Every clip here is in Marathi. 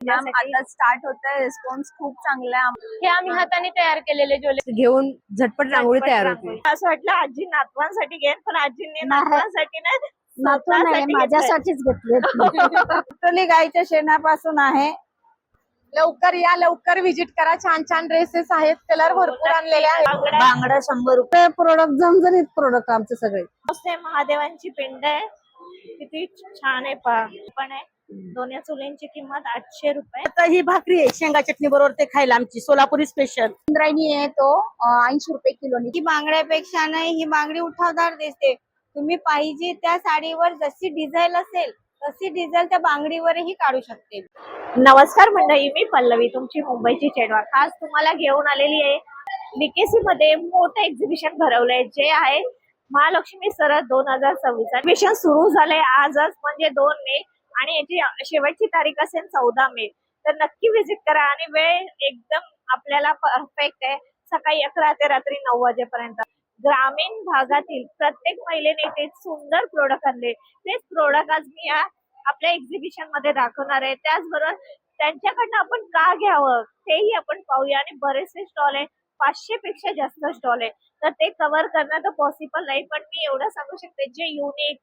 मॅम आता स्टार्ट होतंय, रिस्पॉन्स खूप चांगला आहे. हे आम्ही हाताने तयार केलेले ज्वेलरी घेऊन झटपट रांगोळी तयार होते. असं वाटलं आजी नातवांसाठी घेईन, पण आजींनी नातवांसाठी नाही, नातू नाही, स्वतःसाठी माझ्यासाठीच घेतले. घेतली. गाईच्या शेणापासून आहे. लवकर या, लवकर व्हिजिट करा. छान छान ड्रेसेस आहेत, कलर भरपूर आणलेले आहेत. बांगडा 100 रुपये. प्रोडक्ट जमजमीत प्रोडक्ट आमचे सगळे. मस्त महादेवांची पिंड आहे, किती छान आहे. पण आहे दोन्ही चुलींची किंमत 800 रुपये. आता ही भाकरी आहे शेंगा चटणी बरोबर ते खायला आमची सोलापुरी स्पेशल. इंद्रायणी आहे तो 80 रुपये किलोनी. ही बांगड्यापेक्षा नाही, ही बांगडी उठावदार दिसते. तुम्ही पाहिजे त्या साडीवर जशी डिझाईन असेल तशी डिझाईन त्या बांगडीवरही काढू शकते. नमस्कार मंडळी, मी पल्लवी, तुमची मुंबईची चेडवा खास तुम्हाला घेऊन आलेली आहे. बीकेसी मध्ये मोठं एक्झिबिशन भरवलंय, जे आहे महालक्ष्मी सरस 2026. एक्झिबिशन सुरू झालंय आजच, म्हणजे 2 मे, आणि याची शेवटची तारीख असेल 14 मे. तर नक्की व्हिजिट करा, आणि वेळ एकदम आपल्याला परफेक्ट आहे, सकाळी 11 ते रात्री 9 वाजेपर्यंत. ग्रामीण भागातील प्रत्येक महिलेने ते सुंदर प्रोडक्ट आणले. तेच प्रोडक्ट आज मी या आपल्या एक्झिबिशन मध्ये दाखवणार आहे. त्याचबरोबर त्यांच्याकडनं आपण का घ्यावं तेही आपण पाहूया. आणि बरेचसे स्टॉल आहे, 500 पेक्षा जास्त स्टॉल आहे, तर ते कव्हर करणं तर पॉसिबल नाही. पण मी एवढं सांगू शकते, जे युनिक,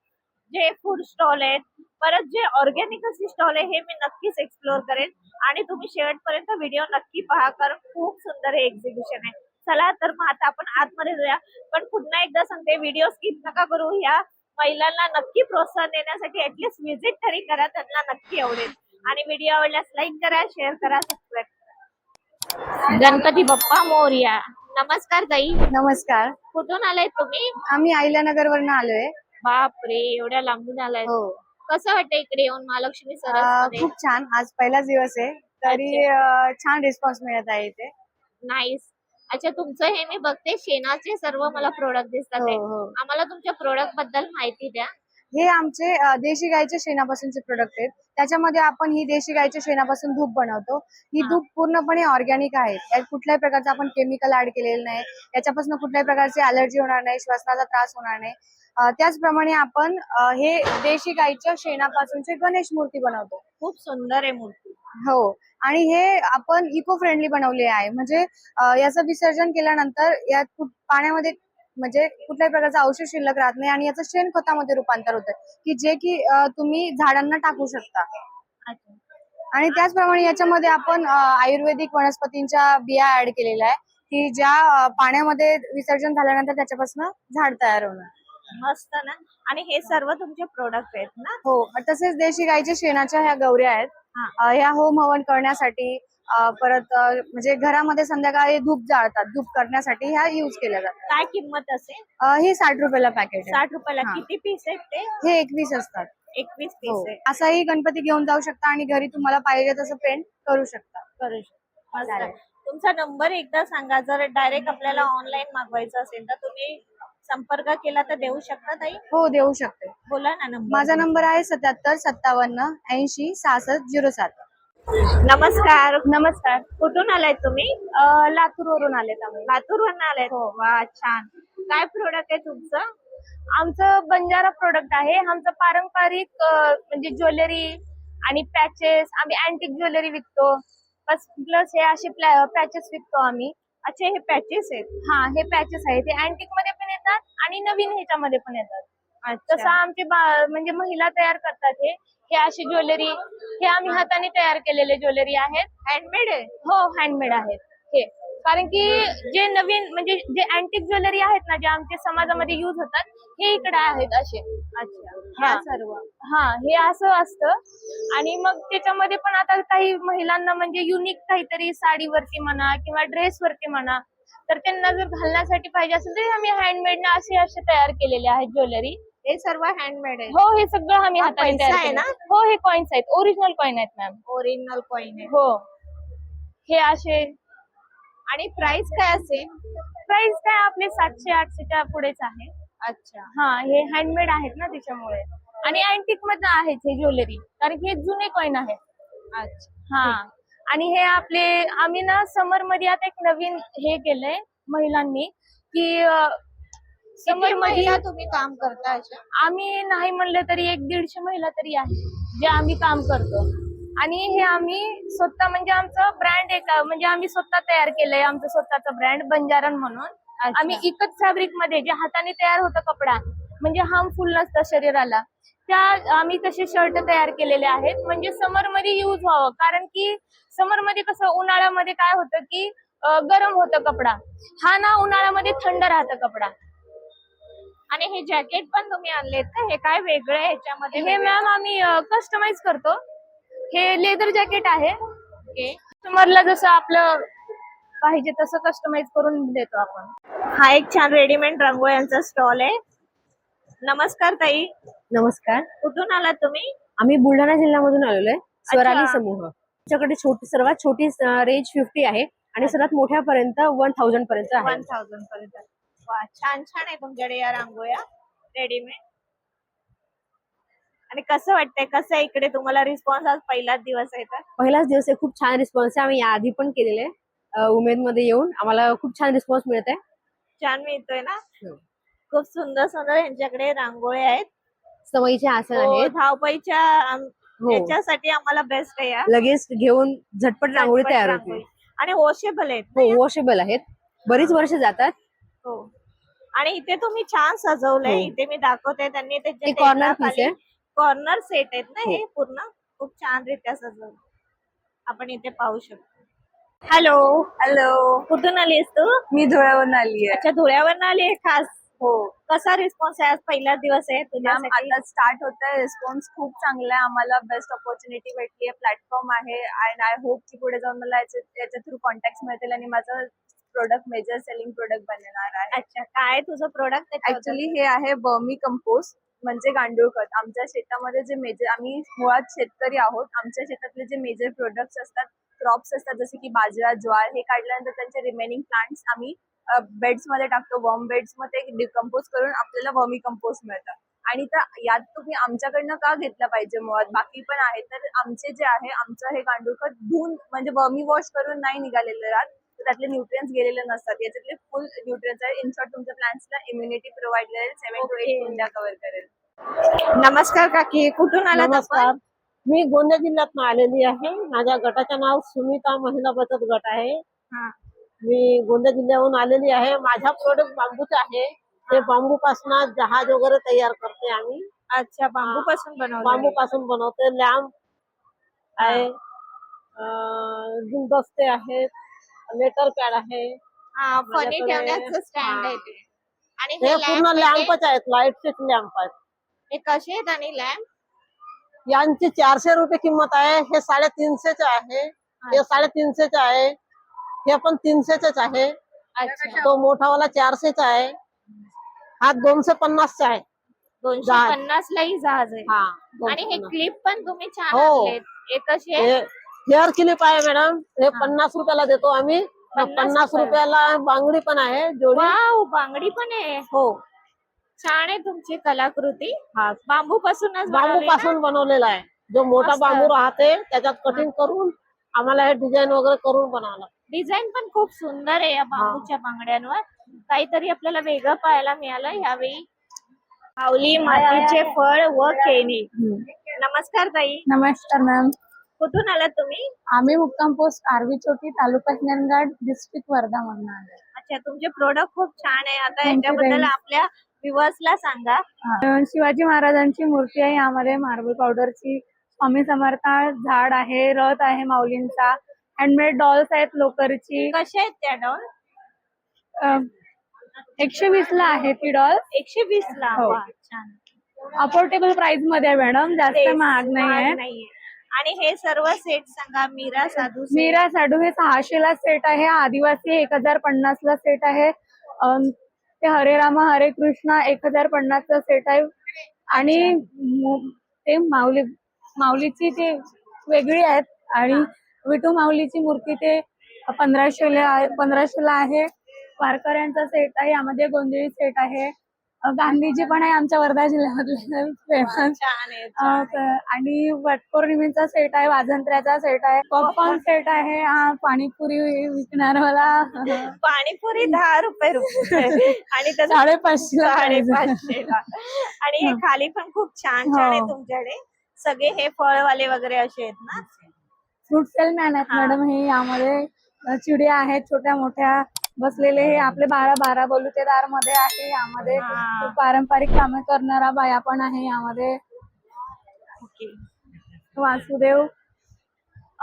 जे फूड स्टॉल आहेत, परत जे ऑर्गॅनिक असे स्टॉल आहे, हे मी नक्कीच एक्सप्लोर करेन. आणि तुम्ही शेवटपर्यंत व्हिडिओ नक्की पहा, कारण खूप सुंदर हे एक्झिबिशन आहे. चला तर मग आता आपण आतमध्ये जाऊया. पण पुन्हा एकदा सांगते, व्हिडिओ स्किप नका करू. या महिलांना नक्की प्रोत्साहन देण्यासाठी ऍटलीस्ट व्हिजिट तरी करा, त्यांना नक्की आवडेल. आणि व्हिडिओ आवडल्यास लाईक करा, शेअर करा, सबस्क्राईब करा. गणपती बाप्पा मोरया. नमस्कार ताई. नमस्कार. कुठून आलाय तुम्ही? आम्ही आयल्यानगर वरून आलोय. बापरे, एवढ्या लांबून आलाय. हो. कसं वाटतं इकडे येऊन महालक्ष्मी सरस? खूप छान. आज पहिलाच दिवस आहे, तरी छान रिस्पॉन्स मिळत आहे इथे. नाईस. अच्छा, तुमचं हे मी बघते शेणाचे सर्व मला प्रोडक्ट दिसतात. हो, हो. आम्हाला तुमच्या प्रोडक्ट बद्दल माहिती द्या. हे आमचे देशी गाईच्या शेणापासूनचे प्रोडक्ट आहेत. त्याच्यामध्ये आपण ही देशी गाईच्या शेणापासून धूप बनवतो. ही धूप पूर्णपणे ऑर्गॅनिक आहे. यात कुठल्याही प्रकारचं आपण केमिकल ऍड केलेलं नाही. याच्यापासून कुठल्याही प्रकारची अलर्जी होणार नाही, श्वसनाचा त्रास होणार नाही. त्याचप्रमाणे आपण हे देशी गाईच्या शेणापासूनचे गणेश मूर्ती बनवतो. खूप सुंदर आहे मूर्ती. हो. आणि हे आपण इको फ्रेंडली बनवले आहे. म्हणजे याचं विसर्जन केल्यानंतर यात पाण्यामध्ये म्हणजे कुठल्याही प्रकारचं औषध शिल्लक राहत नाही, आणि याचं शेणखतामध्ये रूपांतर होतं, की जे की तुम्ही झाडांना टाकू शकता. आणि त्याचप्रमाणे याच्यामध्ये आपण आयुर्वेदिक वनस्पतींच्या बिया ऍड केलेल्या आहे, की ज्या पाण्यामध्ये विसर्जन झाल्यानंतर त्याच्यापासून झाड तयार होणार. मस्त ना. आणि हे सर्व तुमचे प्रोडक्ट आहेत ना? हो. तसेच देशी गाईच्या शेणाच्या ह्या गौऱ्या आहेत. ह्या होम हवन करण्यासाठी, परत म्हणजे घरामध्ये संध्याकाळी धूप जाळतात, धूप करण्यासाठी ह्या युज केल्या जातात. काय किंमत असेल? ही 60 रुपयाला पॅकेट आहे. 60 रुपयाला. हा. किती पीस आहेत ते? हे 21 असतात. 21 हो. पीस आहे. असाही गणपती घेऊन जाऊ शकता, आणि घरी तुम्हाला पाहिजे तसं पेंट करू शकता. करू शकतो. मस्त. चालेल. तुमचा नंबर एकदा सांगा, जर डायरेक्ट आपल्याला ऑनलाईन मागवायचं असेल तर तुम्ही संपर्क केला तर देऊ शकता ताई? हो, देऊ शकते. बोला ना नंबर. माझा नंबर आहे 77 57 80 66 07. नमस्कार. नमस्कार. कुठून आलाय तुम्ही? लातूर वरून आलेत आम्ही. लातूरवरून आलाय. हो. वा, छान. काय प्रोडक्ट आहे तुमचं? आमचं बंजारा प्रोडक्ट आहे. आमचं पारंपरिक म्हणजे ज्वेलरी आणि पॅचेस, आम्ही अँटिक ज्वेलरी विकतो. प्लस हे असे पॅचेस विकतो आम्ही. अच्छा, हे पॅचेस आहेत? हा, हे पॅचेस आहेत. ते अँटिक मध्ये पण येतात आणि नवीन ह्याच्यामध्ये पण येतात. अच्छा. तसं आमचे म्हणजे महिला तयार करतात. हे अशी ज्वेलरी, हे आम्ही हाताने तयार केलेले ज्वेलरी आहेत. हँडमेड आहे? हो, हँडमेड आहेत हे. कारण की जे नवीन म्हणजे जे अँटिक ज्वेलरी आहेत ना, जे आमच्या समाजामध्ये युज होतात, हे इकडे आहेत असे. अच्छा. हा. सर्व. हा, हे असं असतं. आणि मग त्याच्यामध्ये पण आता काही महिलांना म्हणजे युनिक काहीतरी साडीवरती म्हणा किंवा ड्रेसवरती म्हणा, तर त्यांना जर घालण्यासाठी पाहिजे असेल तर आम्ही हँडमेड ना असे तयार केलेले आहेत ज्वेलरी. हे सर्व हँडमेड आहे? हो, हे सगळं आम्ही हाताने पैसा तयार आहे ना? केलं. हो, हे कॉइन्स आहेत, ओरिजिनल कॉइन आहेत मॅम. ओरिजिनल कॉइन आहे. हो. हे असे. आणि प्राइस काय असेल? प्राइस काय आपले 700-800च्या पुढेच आहे. अच्छा. हा, हे हँडमेड आहेत ना त्याच्यामुळे. आणि अँटिक मध्ये आहेत हे ज्वेलरी, कारण की हे जुने कॉइन आहेत. अच्छा. हा. आणि हे आपले आम्ही ना समर मध्ये आता एक नवीन हे केलंय महिलांनी, की समर मध्ये तुम्ही काम करता? आम्ही नाही म्हणलं तरी 100-150 महिला तरी आहे जे आम्ही काम करतो. आणि हे आम्ही स्वतः म्हणजे आमचं ब्रँड एक म्हणजे आम्ही स्वतः तयार केलंय आमचं स्वतःचं ब्रँड बंजारन म्हणून. आम्ही इकत फॅब्रिक मध्ये जे हाताने तयार होतं कपडा म्हणजे हार्मफुल नसतं शरीराला, त्या आम्ही तसे शर्ट तयार केलेले आहेत म्हणजे समर मध्ये युज व्हावं. कारण की समर मध्ये कसं उन्हाळ्यामध्ये काय होतं की गरम होतं कपडा, हा ना उन्हाळ्यामध्ये थंड राहतं कपडा. आणि हे जॅकेट पण तुम्ही आणलेत का? हे काय वेगळं आहे ह्याच्यामध्ये? हे मॅम आम्ही कस्टमाइज करतो. हे लेदर जॅकेट आहे. ओके. कस्टमरला जसं आपलं पाहिजे तसं कस्टमाइज करून देतो आपण. हा एक छान रेडीमेड रांगोळ्यांचा स्टॉल आहे. नमस्कार ताई, नमस्कार. कुठून आलात तुम्ही? आम्ही बुलढाणा जिल्ह्यामधून आलेलो आहे. स्वराली अच्छा. समूह. आमच्याकडे सर्वात छोटी रेंज 50 आहे आणि सर्वात मोठ्यापर्यंत 1000 पर्यंत आहे. 1000 पर्यंत. वा, छान छान आहे तुमच्याकडे या रांगोळ्या रेडीमेड. आणि कसं वाटतंय, कसं आहे इकडे तुम्हाला रिस्पॉन्स? आज पहिलाच दिवस आहे तर पहिलाच दिवस आहे, खूप छान रिस्पॉन्स आहे. आम्ही याआधी पण केलेले आहे उमेद मध्ये येऊन, आम्हाला खूप छान रिस्पॉन्स मिळत आहे. छान मिळतोय ना? हो. खूप सुंदर सुंदर यांच्याकडे रांगोळ्या आहेत. सवयीचे आसन हो, आहेत. धावपळीच्या हो. याच्यासाठी आम्हाला बेस्ट आहे या. लगेच घेऊन झटपट रांगोळी झटपट तयार रांगोळी. होते. आणि वॉशेबल आहेत ना हो, या? वॉशेबल आहेत. बरीच वर्ष जातात. हो. आणि इथे तुम्ही छान सजवलंय. हो. इथे मी दाखवते, त्यांनी हे कॉर्नर पीस आहे. कॉर्नर सेट आहेत ना हो. हे पूर्ण खूप छान रित्या सजवलं. आपण इथे पाहू शकतो. हॅलो हॅलो, कुठून आलीस तू? मी धुळ्यावरून आली आहे. अच्छा, धुळ्यावरून आली आहे खास. हो कसा रिस्पॉन्स आहे? आज पहिलाच दिवस आहे मॅम, तुझ्यासाठी. आता स्टार्ट होत आहे. रिस्पॉन्स खूप चांगला आहे. आम्हाला बेस्ट ऑपॉर्च्युनिटी भेटली आहे, प्लॅटफॉर्म आहे. अँड आय होप की पुढे जाऊन मला याच्या थ्रू कॉन्टॅक्ट मिळतील आणि माझं प्रोडक्ट मेजर सेलिंग प्रोडक्ट बनणार आहे. अच्छा, काय तुझं प्रोडक्ट? ऍक्च्युली हे आहे बर्मी कंपोस्ट म्हणजे गांडूळ खत. आमच्या शेतामध्ये जे मेजर, आम्ही मुळात शेतकरी आहोत, आमच्या शेतातले जे मेजर प्रोडक्ट्स असतात, क्रॉप्स असतात जसे की बाजरा, ज्वार, हे काढल्यानंतर त्यांचे रिमेनिंग प्लांट्स आम्ही बेड्स मध्ये टाकतो, वर्म बेड्स मध्ये डिकम्पोज करून आपल्याला वर्मी कंपोस्ट मिळतं. आणि तर यात तुम्ही आमच्याकडनं का घेतलं पाहिजे? मुळात बाकी पण आहेत, तर आमचे जे आहे, आमचं हे गांडूळ खत धुवून म्हणजे वर्मी वॉश करून नाही निघालेलं राहत, तर त्यातले न्यूट्रिएंट्स गेलेले नसतात. याच्यातले फुल न्यूट्रिएंट्स आहे. इन शॉर्ट तुमच्या प्लांट्सला इम्युनिटी प्रोव्हाइड करेल, 7 to 8 कुंड्या कव्हर करेल. नमस्कार काकी, कुठून आलात नमस्कार. आपण? मी गोंदिया जिल्ह्यातून आलेली आहे. माझ्या गटाचं नाव सुमिता महिला बचत गट आहे. हा. मी गोंदिया जिल्ह्याहून आलेली आहे. माझा प्रोडक्ट बांबूचे आहे. ते बांबू पासून जहाज वगैरे तयार करते आम्ही. अच्छा, बांबू पासून बांबू बनवलं. पासून बनवते. लॅम्प आहे, गुलदस्ते आहेत, लेटर पॅड आहे. हा, फणी माझ्याकडे- ठेवण्याचं स्टँड आहे ते. आणि हे हे पूर्ण लॅम्प लॅम्पच आहेत, लाईटचे लॅम्प आहेत. हे कसे आहेत? आणि लॅम्प यांची 400 रुपये किंमत आहे. हे 350 आहे. हे 350 आहे. हे पण 300 आहे. अच्छा, तो मोठावाला 400 आहे. हा 250 आहे. 250 लाही जहाज आहे. हा, आणि हे 250. क्लिप पण तुम्ही छान हो. आणलेत. हे कसे आहे? हे हेअर क्लिप आहे मॅडम. हे 50 रुपयाला देतो आम्ही. 50 रुपयाला बांगडी पण आहे जोडी. वाव, बांगडी पण आहे. हो. छान आहे तुमची कलाकृती. हा, बांबू पासूनच बांबू पासून बनवलेला आहे. जो मोठा मस्त. बांबू राहते त्याच्यात कटिंग करून आम्हाला हे डिझाईन वगैरे करून बनवावं लागतं. डिझाईन पण खूप सुंदर आहे या बांबूच्या बांगड्यांवर. काहीतरी आपल्याला वेगळं पाहायला मिळालं यावेळी. माऊली, मातीचे फळ व खेळणी. नमस्कार ताई, नमस्कार मॅम. कुठून आलात तुम्ही? आम्ही मुक्काम पोस्ट आरवी चौकी, तालुका हिंगणघाट, डिस्ट्रिक्ट वर्धा मधून आलो. अच्छा, तुमचे प्रोडक्ट खूप छान आहे. आता Thank you, याच्याबद्दल thank आपल्या व्ह्युअर्सला सांगा. शिवाजी महाराजांची मूर्ती आहे यामध्ये, मार्बल पावडरची. स्वामी समर्थ झाड आहे, रथ आहे माऊलींचा. हँडमेड डॉल्स आहेत लोकरची. कशा आहेत त्या डॉल? 120 ला आहे ती डॉल. 120 ला. हो. वा, छान. अफोर्डेबल प्राइस मध्ये आहे मॅडम, जास्त महाग नाही आहे. नाहीये. आणि हे सर्व सेट सांगा. मीरा साधू set. मीरा साडू हे 600 ला सेट आहे. आदिवासी 1050 ला सेट आहे. ते हरे राम हरे कृष्णा 1050 चा सेट आहे. आणि ते माऊलीची ते वेगळी आहेत. आणि विठू माऊलीची मूर्ती ते 1500 ला आहे. वारकऱ्यांचा सेट आहे, यामध्ये गोंधळी सेट आहे. गांधीजी पण आहे आमच्या वर्धा जिल्ह्यामधले फेमस. छान आहे. आणि वटपौर्णिमेचा सेट आहे, वाजंत्र्याचा सेट आहे, पॉपकॉर्न सेट आहे. पाणीपुरी विकणार मला पाणीपुरी 10 रुपये आणि त्याचं 550 ला. 550 ला. आणि हे खाली पण खूप छान छान आहे हो. तुमच्याकडे. सगळे हे फळवाले वगैरे असे आहेत ना? फ्रूट सेलमॅन आहेत हा. मॅडम हे यामध्ये. चिडिया आहेत छोट्या मोठ्या बसलेले. हे आपले 12 बलुतेदार मध्ये आहे यामध्ये. हा. पारंपरिक कामे करणारा बाया पण आहे यामध्ये. ओके. वासुदेव,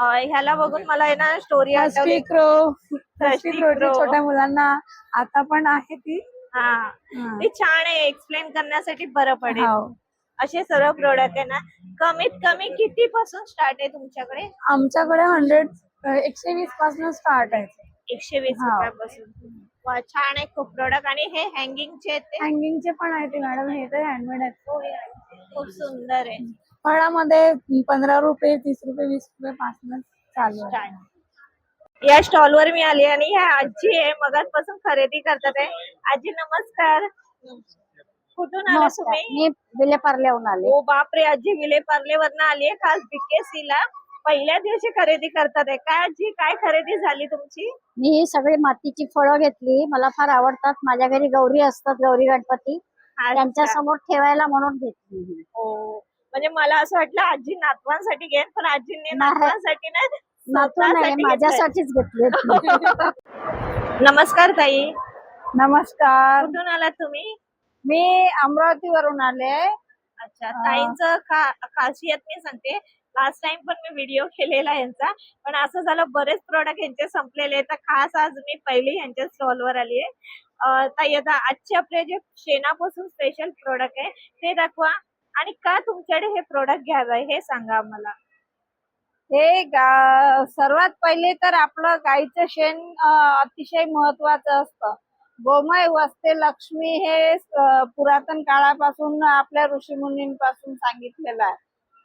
ह्याला बघून मला आहे ना स्टोरी आठवली. थर्स्टी क्रो छोट्या मुलांना आता पण आहे ती. हा, हा. ते छान आहे, एक्सप्लेन करण्यासाठी बरं पडेल. हो. असे सर्व प्रोडक्ट आहे ना. कमीत कमी किती पासून स्टार्ट आहे तुमच्याकडे? आमच्याकडे 120 पासून स्टार्ट आहे. 120 हा. रुपयापासून. वा, छान आहे खूप प्रोडक्ट. आणि हे हँगिंगचे आहेत ते हँगिंगचे पण आहे ते मॅडम. हे तर हँडमेड आहेत. खूप सुंदर आहे. फळामध्ये 15 रुपये 30 रुपये 20 रुपये पासून चालू आहे. या स्टॉल वर मी आली आणि ह्या आजी आहे, मगाचपासून खरेदी करतात आहे. आजी नमस्कार. कुठून आला तुम्ही? मी विलेपार्ल्याहून आले. ओ बापरे, आजी विलेपार्लेवरनं आली आहे. काल BKC ला पहिल्या दिवशी खरेदी करतात आहे. काय आजी, काय खरेदी झाली तुमची? मी ही सगळी मातीची फळं घेतली. मला फार आवडतात. माझ्या घरी गौरी असतात, गौरी गणपती. त्यांच्या समोर ठेवायला म्हणून घेतली ही. हो, म्हणजे मला असं वाटलं आजी नातवांसाठी घेईन, पण आजींनी नाही. नातवांसाठी नाही, नातू नाही, स्वतःसाठी घेतलंय. माझ्यासाठीच घेतली. नमस्कार ताई, नमस्कार. कुठून आलात तुम्ही? मी अमरावतीवरून आले. अच्छा, ताईंचं खासियत मी सांगते. लास्ट टाइम पण मी व्हिडिओ केलेला यांचा, पण असं झालं बरेच प्रोडक्ट यांचे संपलेले, तर खास आज मी पहिली यांच्या स्टॉल वर आली आहे. ताई, आता आजचे आपले जे शेणापासून स्पेशल प्रोडक्ट आहे ते दाखवा, आणि का तुमच्याकडे हे प्रोडक्ट घ्यावं हे सांगा आम्हाला. सर्वात पहिले तर आपलं गाईचं शेण अतिशय महत्वाचं असतं. गोमय वस्ते लक्ष्मी हे पुरातन काळापासून आपल्या ऋषीमुनींपासून सांगितलेलं आहे.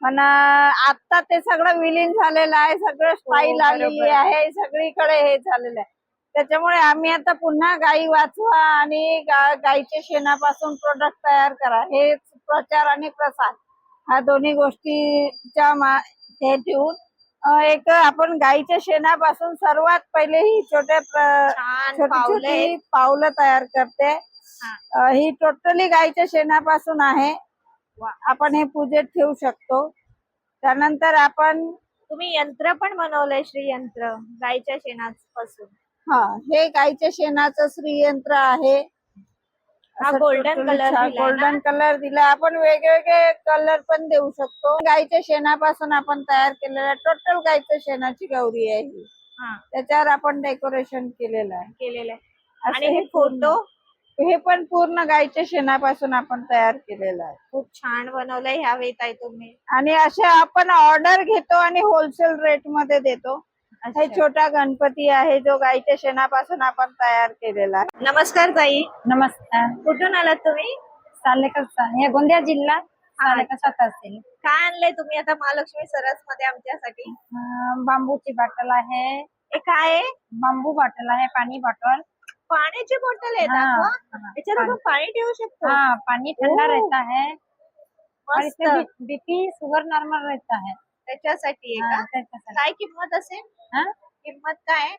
पण आता ते सगळं विलीन झालेलं आहे. सगळं स्टाईल बरोबर. आलेली आहे, सगळीकडे हे झालेलं आहे. त्याच्यामुळे आम्ही आता पुन्हा गाई वाचवा आणि गाईच्या शेणापासून प्रोडक्ट तयार करा, हे प्रचार आणि प्रसार ह्या दोन्ही गोष्टीच्या हे ठेवून एक आपण गाईच्या शेणापासून सर्वात पहिले ही छान पावलं आहे. छोटी पावलं तयार करते. ही टोटली गाईच्या शेणापासून आहे. आपण हे पूजेत ठेवू शकतो. त्यानंतर आपण तुम्ही यंत्र पण बनवलंय, श्रीयंत्र गाईच्या शेणापासून. हे गाईच्या शेणाचं श्रीयंत्र आहे. हा golden color दिलाय ना? गोल्डन कलर दिला. आपण वेगवेगळे कलर पण देऊ शकतो. गाईच्या शेणापासून आपण तयार केलेला टोटल गाईच्या शेणाची गौरी आहे ही. हा, त्याच्यावर आपण डेकोरेशन केलेलं आहे. केलेलं आहे. असं आणि हे फोटो हे पण पूर्ण गाईच्या शेणापासून आपण तयार केलेलं आहे. खूप छान बनवलंय ह्यावेळी ताई तुम्ही. आणि असे आपण ऑर्डर घेतो आणि होलसेल रेट मध्ये देतो. हे छोटा गणपती आहे जो गाईच्या शेणापासून आपण तयार केलेला आहे. नमस्कार ताई, नमस्कार. कुठून आलात तुम्ही? हे गोंदिया जिल्हा सालेकसात असेल. काय आणलंय तुम्ही आता महालक्ष्मी सरस मध्ये आमच्यासाठी? बांबूची बॉटल आहे. हे काय आहे? बांबू बॉटल आहे. पाणी बॉटल. पाण्याची बॉटल आहे. हाँ, दाखवा. हाँ, याच्यात आपण पाणी ठेवू शकतो. हाँ, पानी ठंडा ओह. रहता है और मस्त. इसमें बीपी शुगर नॉर्मल रहता है. त्याच्यासाठी आहे हाँ, का? त्याच्यासाठी. काय किंमत असेल? हाँ, किंमत काय आहे?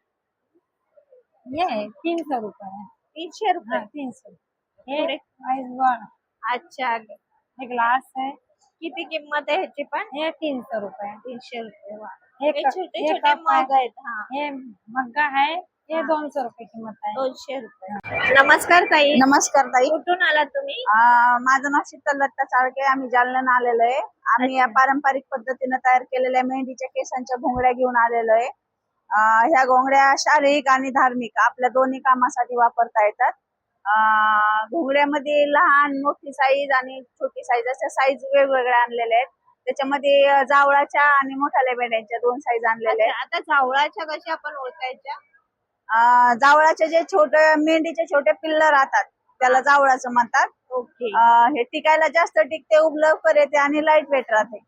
ये 300 रुपये है. 300 रुपये. हाँ, 300. ये पुढे. Ice ball. अच्छा, ये ग्लास है. किती किंमत आहे ह्याची पण? ये 300 रुपये. 300 रुपये. वा. हे हे छोटे हे छोटे कप आहे. मग आहेत. हा, ये मग्गा है. ये हाँ. 200 रुपये किंमत आहे. 200 रुपये. नमस्कार ताई, नमस्कार ताई. कुठून आलात तुम्ही? माझं नाव शीतल दत्ता चाळके. आम्ही जालन्यानं आलेलो आहे. आम्ही या पारंपरिक पद्धतीने तयार केलेल्या मेहंदीच्या केसांच्या घोंगड्या घेऊन आलेलो आहे. ह्या घोंगड्या शारीरिक आणि धार्मिक आपल्या दोन्ही कामासाठी वापरता येतात. घोंगड्यामध्ये लहान मोठी साईज आणि छोटी साईज अशा साईज वेगवेगळ्या आणलेल्या आहेत. त्याच्यामध्ये जावळाच्या आणि मोठ्या लेबेड्यांच्या 2 साईज आणलेल्या आहेत. आता जावळाच्या कशा आपण ओळखायच्या? जावळाचे जे छोटे मेंढीचे छोटे पिल्ल राहतात त्याला जावळाचं म्हणतात. ओके. हे टिकायला जास्त टिकते, उब लवकर येते आणि लाईट वेट राहते.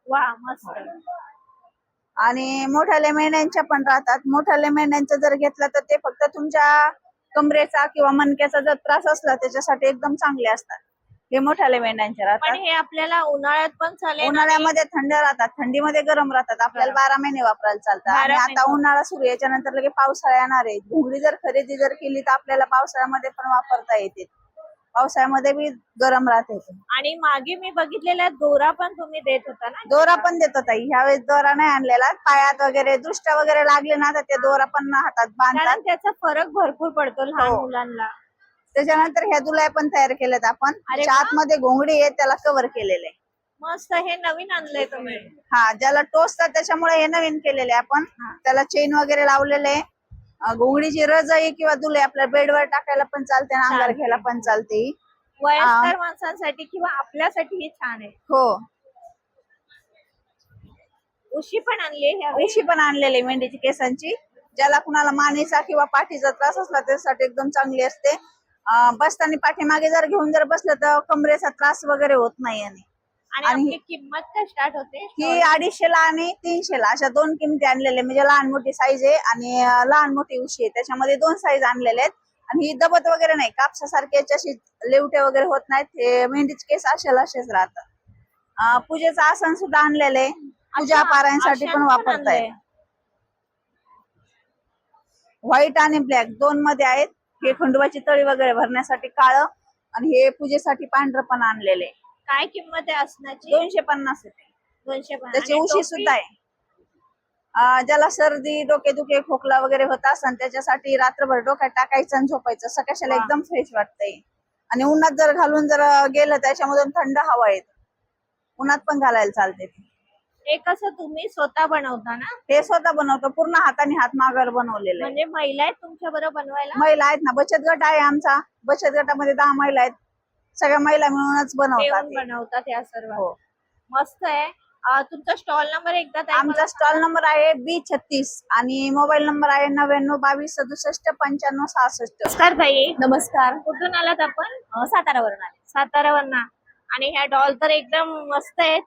वा, मस्त. आणि मोठ्या मेंढ्यांच्या पण राहतात. मोठ्या मेंढ्यांचं जर घेतलं तर ते फक्त तुमच्या कमरेचा किंवा मणक्याचा जर त्रास असला त्याच्यासाठी एकदम चांगले असतात. हे मोठ्या मेंढ्यांचे पण राहतात. हे आपल्याला उन्हाळ्यात पण चालेल? उन्हाळ्यामध्ये थंड राहतात, थंडीमध्ये गरम राहतात. आपल्याला 12 महिने वापरायला चालतात. 12 आणि आता महिने. उन्हाळा सुरू याच्यानंतर लगे पावसाळा येणार आहे. घोंगडी जर खरेदी जर केली तर आपल्याला पावसाळ्यामध्ये पण वापरता येते. पावसाळ्यामध्ये बी गरम राहते ते. आणि मागे मी बघितलेला दोरा पण तुम्ही देत होता ना? दोरा पण देतो ताई, ह्यावेळेस दोरा नाही आणलेला. पायात वगैरे दृष्ट वगैरे लागले ना तर ते दोरा पण हातात बांधतात. कारण त्याचा फरक भरपूर पडतो लहान हो. मुलांना. त्याच्यानंतर ह्या दुल्या पण तयार केल्यात आपण. अरे ज्या वा. आतमध्ये घोंगडी आहे त्याला कव्हर केलेले. मस्त, हे नवीन आणलंय तुम्ही. हा, ज्याला टोचतात त्याच्यामुळे हे नवीन केलेले आपण. त्याला चेन वगैरे लावलेले. घोंगडीची रजाई किंवा दुले आपल्या बेडवर टाकायला पण चालते आणि अंगावर घ्यायला पण चालते. वयस्कर माणसांसाठी किंवा आपल्यासाठी हे छान आहे. हो, उशी पण आणली ह्या उशी पण आणलेली मेंढीची केसांची. ज्याला कुणाला मानेचा किंवा पाठीचा त्रास असला त्यासाठी एकदम चांगली असते. बसताना पाठीमागे जर घेऊन जर बसलं तर कमरेचा त्रास वगैरे होत नाही. आणि आणि आपली किंमत काय स्टार्ट होते? ही 250ला आणि 300ला अशा दोन किमती आणलेल्या. म्हणजे लहान मोठी साईज आहे आणि लहान मोठी उशी आहे. त्याच्यामध्ये दोन साईज आणलेले आहेत. आणि ही दबत वगैरे नाही, कापसासारखे याच्याशी लेवटे वगैरे होत नाहीत. हे मेंढीचे केस असेच राहतात. पूजेचं आसन सुद्धा आणलेलं आहे. पूजा पारायणसाठी पण वापरतायत. व्हाईट आणि ब्लॅक दोन मध्ये आहेत. हे खंडोबाची तळी वगैरे भरण्यासाठी काळं आणि हे पूजेसाठी पांढरं पण आणलेलं आहे. काय किंमत आहे असण्याची? 250 आहे. 250. त्याची आणि उशी टोपी? सुद्धा आहे. ज्याला सर्दी, डोकेदुखे, खोकला वगैरे होत असेल त्याच्यासाठी रात्रभर डोक्यात टाकायचं आणि झोपायचं. सकाळच्याला वा. एकदम फ्रेश वाटतंय. आणि उन्हात जर घालून जर गेलं त्याच्यामधून थंड हवा येते. उन्हात पण घालायला चालते. हे कसं तुम्ही स्वतः बनवता ना? हे स्वतः बनवतो. पूर्ण हाताने हातमागावर बनवलेलं आहे. म्हणजे महिला आहेत तुमच्या बरोबर बनवायला? महिला आहेत ना, बचत गट आहे आमचा. बचत गटामध्ये 10 महिला आहेत. सगळ्या महिला मिळूनच बनवतात मिळून हे. बनवतात या सर्व. हो. मस्त आहे. तुमचा स्टॉल नंबर एकदा ताई आमचा मला स्टॉल नंबर आहे B36 आणि मोबाईल नंबर आहे 99 22 67 95 66. नमस्कार ताई. नमस्कार. कुठून आलात आपण? सातारावरून आले. सातारावरून. आणि ह्या डॉल तर एकदम मस्त आहेत.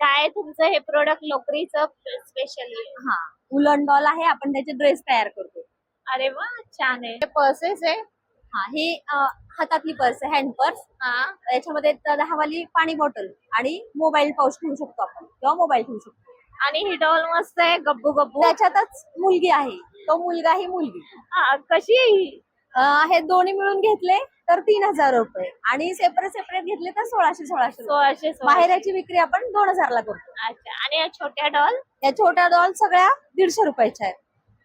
काय तुमचं हे प्रोडक्ट लोकरीचं स्पेशली? हा, उलन डॉल आहे. आपण त्याचे ड्रेस तयार करतो. अरे वा, छान आहे. पर्सेस आहे. हा, ही हातातली पर्स आहे, हँड पर्स. याच्यामध्ये 10 वाली पाणी बॉटल आणि मोबाईल पाऊच ठेवू शकतो आपण किंवा मोबाईल ठेवू शकतो. आणि ही डॉल मस्त आहे, गब्बू गब्बू. त्याच्यातच मुलगी आहे, तो मुलगा ही मुलगी. कशी आहे ही? हे दोन्ही मिळून घेतले तर 3000 रुपये आणि सेपरेट घेतले तर 1600. 1600. बाहेर याची विक्री आपण 2000 ला करतो. अच्छा. आणि या छोट्या डॉल? या छोट्या डॉल सगळ्या 150 रुपयाच्या आहेत.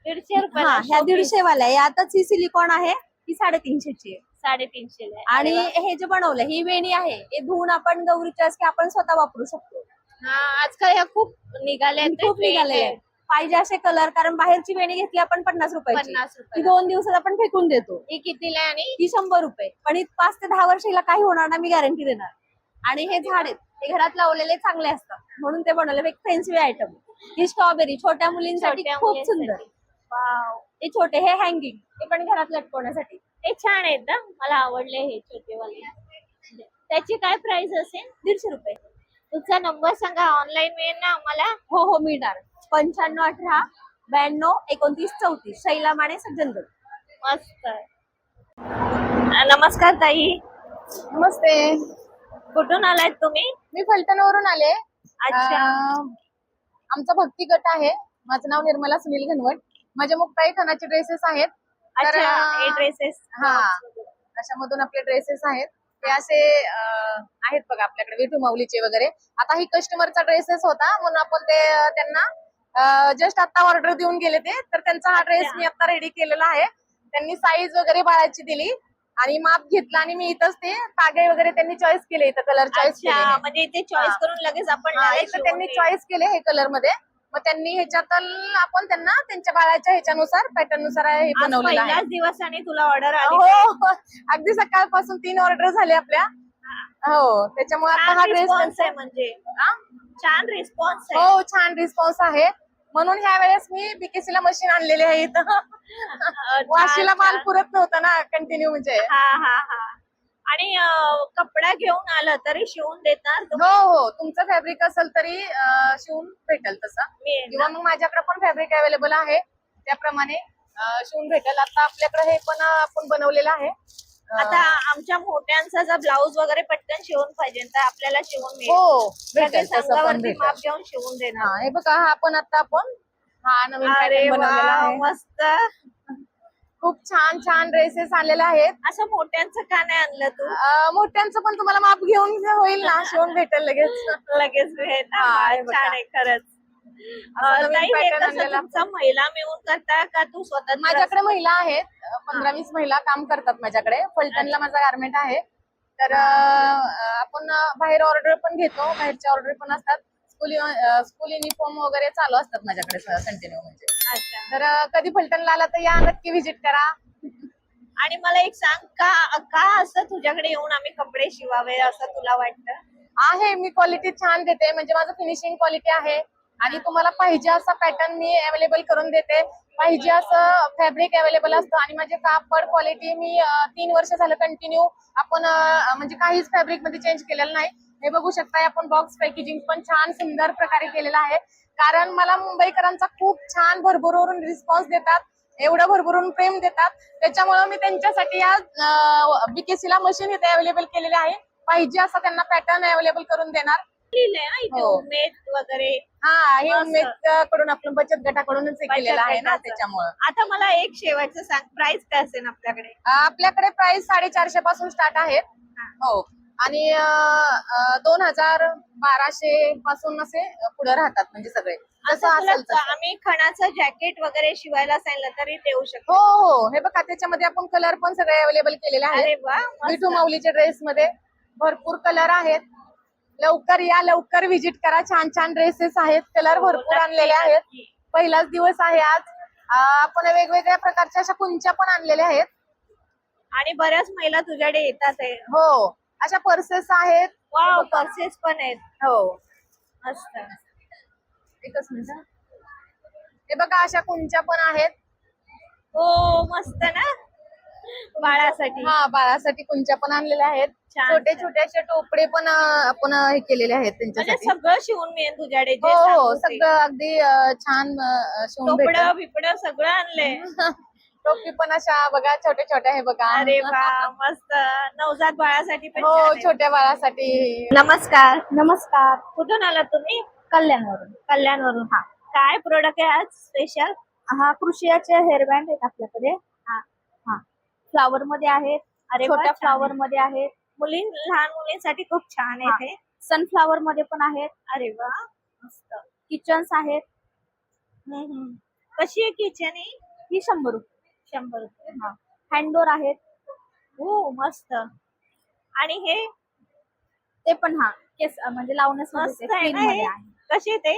150 रुपये. हा, ह्या 150 वाल्या. यातच ही सिलिकॉन आहे, ही 350 ची आहे. 350 आहे. आणि हे जे बनवलं ही वेणी आहे, हे धुवून आपण गौरीच्या की आपण स्वतः वापरू शकतो. आजकाल ह्या खूप निघाल्या आहेत. खूप निघालेले आहेत. पाहिजे असे कलर, कारण बाहेरची वेणी घेतली आपण 50 रुपयाची, 50 ती रुपये. 2 दिवसात आपण फेकून देतो. ही कितीला आहे? आणि ही 100 रुपये. पण ही 5 ते 10 वर्षाला काही होणार ना, मी गॅरंटी देणार. आणि हे झाड आहेत, हे घरात लावलेले चांगले असतात म्हणून ते बनवले. एक फॅन्सी आयटम. ही स्ट्रॉबेरी छोट्या मुलींसाठी छोट्या खूप मुलींसाठी. सुंदर. वाव, हे छोटे, हे हँगिंग, हे पण घरात लटकवण्यासाठी. हे छान आहेत ना, मला आवडले हे छोटेवाले. त्याची काय प्राइस असेल? 150 रुपये. तुमचा नंबर सांगा, ऑनलाईन मिळेल ना आम्हाला? हो मिळणार. 95 18 92 29 34. शैला माने, सज्जनगड. मस्त. नमस्कार ताई. नमस्ते. कुठून आलात तुम्ही? मी फलटणवरून आले. अच्छा. आमचा भक्ती गट आहे. माझं नाव निर्मला सुनील घनवट. माझ्या मुक्ताई खनाचे ड्रेसेस आहेत. अच्छा, हे ड्रेसेस. हा, अशामधून आपले ड्रेसेस आहेत. ते असे आहेत बघा आपल्याकडे विठू माऊलीचे वगैरे. आता ही कस्टमरचा ड्रेसेस होता म्हणून आपण ते त्यांना जस्ट आता ऑर्डर देऊन गेले ते. तर त्यांचा हा ड्रेस मी आता रेडी केलेला आहे. त्यांनी साईज वगैरे बाळाची दिली आणि माप घेतला आणि मी इथंच ते तागे वगैरे त्यांनी चॉईस केले. इथं कलर चॉईस अच्छा, केले. म्हणजे ते चॉईस करून लगेच आपण इथं त्यांनी चॉईस केले हे कलर मध्ये. मग त्यांनी ह्याच्यात आपण त्यांना त्यांच्या बाळाच्या ह्याच्यानुसार पॅटर्न नुसार हे बनवलेलं आहे. पहिलाच दिवस आणि तुला ऑर्डर आली? हो, अगदी सकाळपासून 3 ऑर्डर झाले आपल्या. हो, त्याच्यामुळे आता हा ड्रेस रिस्पॉन्स आहे. म्हणजे छान रिस्पॉन्स आहे. हो, छान रिस्पॉन्स आहे. म्हणून ह्या वेळेस मी BKC ला मशीन आणलेली आहे इथं. वाशीला माल पुरत नव्हता ना कंटिन्यू म्हणजे. हा हा हा. आणि कपडा घेऊन आलं तरी शिवून देणार तुम्ही? हो, तुमचं फॅब्रिक असेल तरी शिवून भेटेल तसं. मिळेल ना? किंवा मग माझ्याकडे पण फॅब्रिक अवेलेबल आहे, त्याप्रमाणे शिवून भेटेल. आता आपल्याकडे हे पण आपण बनवलेलं आहे. आता आमच्या मोठ्यांचा जर ब्लाऊज वगैरे पटकन शिवून पाहिजे तर आपल्याला शिवून मिळेल. हो, भेटेल लगेच तसं पण अंगावरती भेटेल. माप घेऊन शिवून देणार. हे बघा, हा पण आता आपण हा नवीन अरे पॅटर्न बनवलेला वा, आहे. मस्त. खूप छान छान ड्रेसेस आलेले आहेत. असं मोठ्यांचं का नाही आणलं तू? मोठ्यांचं पण तुम्हाला माप घेऊन होईल ना, शिवून भेटेल लगेच. लगेच भेट ना. हा, हे छान बघा. आहे खरंच. असं नवीन ताई, हे pattern कसं आणलेला. तुमचं महिला मिळून करता का तू स्वतः? माझ्याकडे महिला आहेत, 15-20 महिला काम करतात माझ्याकडे. फलटणला माझा गारमेंट आहे. तर आपण बाहेर ऑर्डर पण घेतो, बाहेरच्या ऑर्डर पण असतात. स्कूल युनिफॉर्म वगैरे चालू असतात माझ्याकडे कंटिन्यू म्हणजे. अच्छा. तर कधी फलटणला आला तर या, नक्की व्हिजिट करा. आणि मला एक सांग, का का असं तुझ्याकडे येऊन आम्ही कपडे शिवावे असं तुला वाटतं? आहे, मी क्वालिटी छान देते, म्हणजे माझं फिनिशिंग क्वालिटी आहे. आणि तुम्हाला पाहिजे असा पॅटर्न मी अवेलेबल करून देते, पाहिजे असं फॅब्रिक अवेलेबल असतं. आणि माझे कापड क्वालिटी मी 3 वर्ष झालं कंटिन्यू आपण म्हणजे काहीच फॅब्रिक मध्ये चेंज केलेलं नाही. हे बघू शकताय आपण, बॉक्स पॅकेजिंग पण छान सुंदर प्रकारे केलेलं आहे. कारण मला मुंबईकरांचा खूप छान भरभरून रिस्पॉन्स देतात, एवढं भरभरून प्रेम देतात. त्याच्यामुळे मी त्यांच्यासाठी आज बीकेसीला मशीन इथे अवेलेबल केलेले आहे. पाहिजे असं त्यांना पॅटर्न अवेलेबल करून देणार. लिहिलंय ना इथे, हो. उमेद वगैरे. हा, हे मस्त. उमेद कडून आपण बचत गटाकडूनच हे केलेलं आहे ना, गटाचं. त्याच्यामुळं. आता मला एक शेवटचं सांग, प्राइस काय असेल आपल्याकडे? आपल्याकडे प्राइस 450 पासून स्टार्ट आहेत. हो. आणि 2000, 1200 पासून असे पुढे राहतात, म्हणजे सगळे जसं आता तुला असेल तसं. आम्ही खणाचं जॅकेट वगैरे शिवायला सांगितलं तरी देऊ शकतो. हो हो, हे बघा, त्याच्यामध्ये आपण कलर पण सगळे अवेलेबल केलेले अरे आहेत. वा, मस्त. विठू माऊलीच्या ड्रेस मध्ये भरपूर कलर आहेत. लवकर या, लवकर व्हिजिट करा. छान छान ड्रेसेस आहेत, कलर भरपूर नक्की, आणलेले आहेत. नक्की. पहिलाच दिवस आहे आज. आपण वेगवेगळ्या प्रकारच्या अशा कुंच्या पण आणलेल्या आहेत. आणि बऱ्याच महिला तुझ्याकडे येतात आहे. हो, अशा पर्सेस आहेत. वाव, पर्सेस पण आहेत. हो, मस्त. एकच मिनिट. हे बघा, अशा कुंच्या पण आहेत. हो, मस्त ना, बाळासाठी. हा, बाळासाठी कुंच्या पण आणलेल्या आहेत. छान, छोटे छान. छोटे असे टोपडे पण आपण हे केलेले आहेत म्हणजे त्यांच्यासाठी. सगळं शिवून मिळेल तुझ्याकडे जे हो हो, सांगू ते. सगळं अगदी छान शिवून भेटेल. टोपडं बिपडं सगळं आणलंय. टोपी पण अशा बघा, छोट्या छोट्या, हे बघा. अरे वा, मस्त. नवजात बाळासाठी पण हो, छान आहे. छोट्या बाळासाठी. नमस्कार. नमस्कार. कुठून आला तुम्ही? कल्याणवरून. कल्याणवरून. हा, काय प्रोडक्ट आहे आज स्पेशल? हा, कृषियाचे हेअरबँड आहेत आपल्याकडे. फ्लावर मध्ये आहेत, अरे वा, छोट्या छान फ्लावर आहे. मध्ये आहेत, लहान मुलींसाठी खूप छान आहे ते. सनफ्लावर मध्ये पण आहेत, अरे वा, मस्त. किचन्स आहेत. हम्म. कशी आहे किचन? ही 100 रुपये. 100 रुपये. हँडडोर आहेत, हो, मस्त. आणि हे ते पण केस म्हणजे लावण्यासाठी मस्त आहे स्क्रीन ना मध्ये हे? आहे. कसे ते?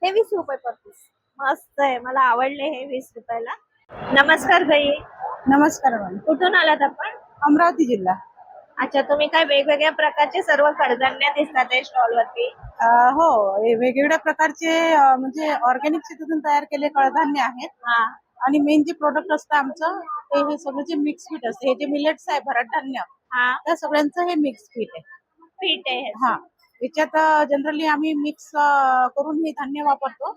हे 20 रुपये पर पीस. मस्त आहे, मला आवडले हे 20 रुपयाला. नमस्कार ताई, नमस्कार मॅम. कुठून आलात आपण? अमरावती जिल्हा. अच्छा, तुम्ही काय वेगवेगळ्या प्रकारचे सर्व कडधान्य दिसतात स्टॉल वरती? हो, हे वेगवेगळ्या प्रकारचे म्हणजे ऑर्गॅनिक शेतीतून तयार केले कडधान्य आहेत. हा. आणि मेन जे प्रोडक्ट असतं आमचं, ते हे सगळं जे मिक्स पीठ असतं, हे जे मिलेट्स आहे, भरड धान्य, हा, त्या सगळ्यांचं हे मिक्स पीठ आहे. पीठ आहे हे. हा, याच्यात जनरली आम्ही मिक्स करून हे धान्य वापरतो.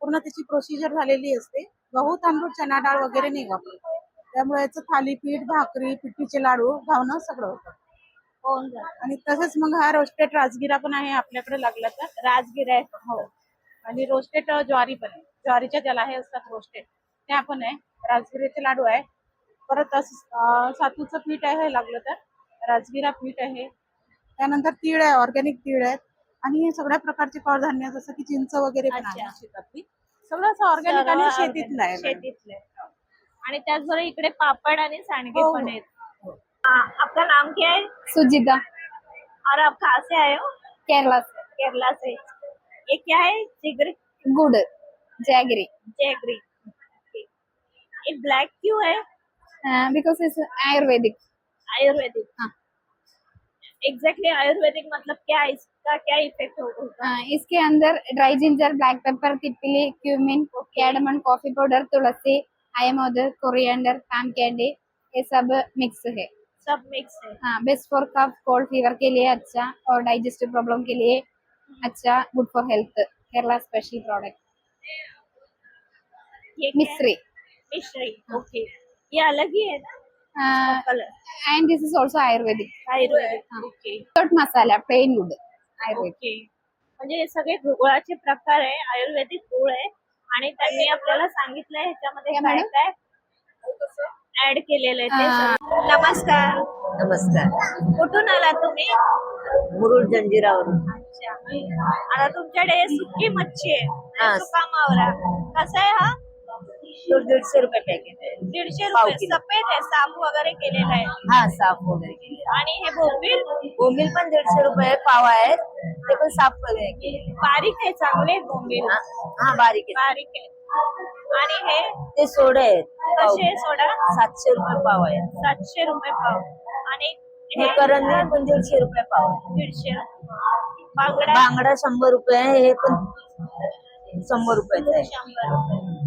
पूर्ण त्याची प्रोसिजर झालेली असते. गहू, तांदूळ, चना डाळ वगैरे नाही वापरत. त्यामुळे याचं थालीपीठ, भाकरी, पिठीचे लाडू, घावणं सगळं होतं. होऊन जातं. आणि तसंच मग हा रोस्टेड राजगिरा पण आहे आपल्याकडे लागला तर. राजगिरा आहे. हो, आणि रोस्टेड ज्वारी पण आहे. ज्वारीच्या ज्याला हे असतात रोस्टेड, त्या पण आहे. राजगिऱ्याचे लाडू आहे. परत सातूचं पीठ आहे हे लागलं तर. राजगिरा पीठ आहे. त्यानंतर तीळ आहे, ऑर्गॅनिक तीळ आहेत. आणि हे सगळ्या प्रकारचे कडधान्य, जसं की चिंच वगैरे पण आहे अच्छा. शेतातली. सगळं असं ऑर्गॅनिक आणि सर्व शेतीतलं आहे मॅडम. शेतीतले. आणि त्याचबरोबर इकडे पापड आणि सांडगे हो, पण हो. आहेत. आपका नाम क्या है सुजिता, और आप कहाँ से आए हो? केरला से. केरला से. ये क्या है? जिगरी, गुड, जैगरी. जैगरी. ये ब्लैक क्यों है? बिकॉज इट्स आयुर्वेदिक. आयुर्वेदिक. हाँ. एग्जैक्टली आयुर्वेदिक मतलब क्या है? इसका क्या इफेक्ट होगा? इसके अंदर ड्राई जिंजर, ब्लैक पेपर, तितली, cumin, cardamom, coffee powder, tulsi, आयमोदर, कोरिएंडर, पाम कैंडी, ये सब मिक्स है. सब मिक्स है. हाँ, best for cough, cold fever के लिए अच्छा, और डाइजेस्टिव प्रॉब्लम के लिए अच्छा, good for health. Kerala special product. ये क्या है? मिश्री. मिश्री. ओके. ये अलग ही है ना colour? And this is also Ayurvedic. Ayurvedic. हाँ. ओके. कट मसाला, प्लेन गुड, आयुर्वेदिक. ओके. म्हणजे हे सगळे गुळाचे प्रकार आहे, आयुर्वेदिक गुळ आहे. आणि त्यांनी आपल्याला सांगितलंय ह्याच्यामध्ये क्या काय मॅडम? काय ऍड केलेलं आहे ते सर्व. नमस्कार. नमस्कार. कुठून आला तुम्ही? मुरुड जंजिरावरून. अच्छा. आता तुमच्याकडे सुकी मच्छी आहे हा. सुका मावरा कसा आहे हा? तो 150 रुपये पॅकेट आहे. 150 पाव रुपये. किलो. सफेद आहे, साफ वगैरे केलेला आहे. हा, साफ वगैरे केले. आणि हे बोंबील बोंबील पण 150 रुपये पाव आहेत. ते पण साफ वगैरे केलेले. बारीक आहे, चांगले आहेत बोंबील. हा, बारीक आहे. बारीक आहे. आणि हे ते सोडे आहेत. पाव. कसे आहे सोडा? 700 रुपये पाव आहेत. 700 रुपये पाव. आणि हे करंदी पण 150 रुपये पाव आहे. 150. बांगडा बांगडा 100 रुपये आहे. हे पण 100 रुपयाचं आहे. 100 रुपये.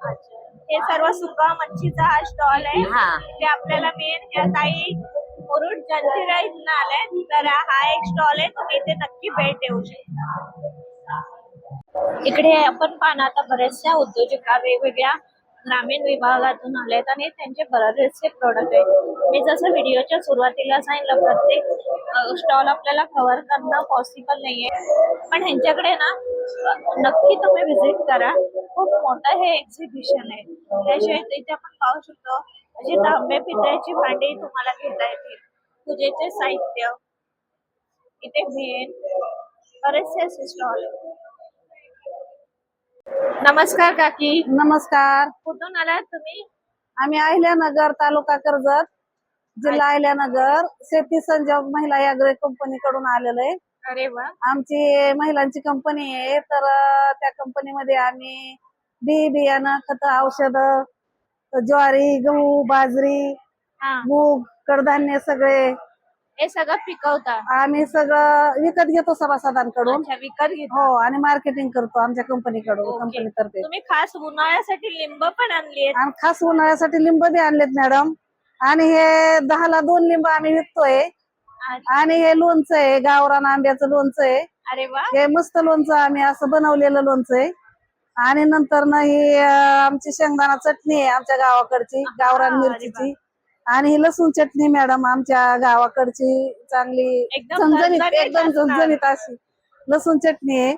अच्छा. हे सर्व सुका मच्छीचा हा स्टॉल आहे. हा. ते आपल्याला मेन ह्या ताई मुरुड जंजिरा इथनं आलाय, तर हा एक स्टॉल आहे, तुम्ही इथे नक्की भेट देऊ शकता. इकडे आपण पाहणार आता बऱ्याचशा उद्योजका वेगवेगळ्या ग्रामीण विभागातून आलेत आणि त्यांचे बरेचसे प्रोडक्ट आहेत. मी जसं व्हिडिओच्या सुरुवातीला सांगितलं, प्रत्येक स्टॉल आपल्याला कव्हर करणं पॉसिबल नाहीये, पण ह्यांच्याकडे ना नक्की तुम्ही व्हिजिट करा. खूप मोठं हे एक्झिबिशन आहे. त्याशिवाय इथे आपण पाहू शकतो अशी तांबे पितळेची भांडी तुम्हाला घेता येतील, पूजेचे साहित्य इथे मिळेल. बरेचसे असे स्टॉल आहेत. नमस्कार काकी. नमस्कार. कुठून आलात तुम्ही? आम्ही अहिल्यानगर, तालुका कर्जत, जिल्हा अहिल्यानगर, शेती संजोग महिला ॲग्रो कंपनीकडून आलेलो आहे. अरे वा. आमची महिलांची कंपनी आहे, तर त्या कंपनीमध्ये आम्ही बियाणं, खतं, औषधं, ज्वारी, गहू, बाजरी, हा, मूग, कडधान्य सगळे हे सगळं पिकवता? आम्ही सगळं विकत घेतो सभासदांकडून. अच्छा, विकत घेतो. हो, आणि मार्केटिंग करतो आमच्या कंपनीकडून, ओके. कंपनीतर्फे. तुम्ही खास उन्हाळ्यासाठी लिंब पण आणली आहेत? आणि खास उन्हाळ्यासाठी लिंब बी आणलेत मॅडम. आणि हे 10ला 2 लिंब आम्ही विकतोय. आणि हे लोणचं आहे, गावरान आंब्याचं लोणचं आहे. अरे वा. हे मस्त लोणचं आम्ही असं बनवलेलं लोणचं आहे. आणि नंतर ना ही आमची शेंगदाणा चटणी आहे आमच्या गावाकडची, गावरान अरे मिरचीची. आणि ही लसूण चटणी मॅडम आमच्या गावाकडची, चांगली एकदम झणझणीत, झणझणीत एकदम असणार. झणझणीत अशी लसूण चटणी आहे.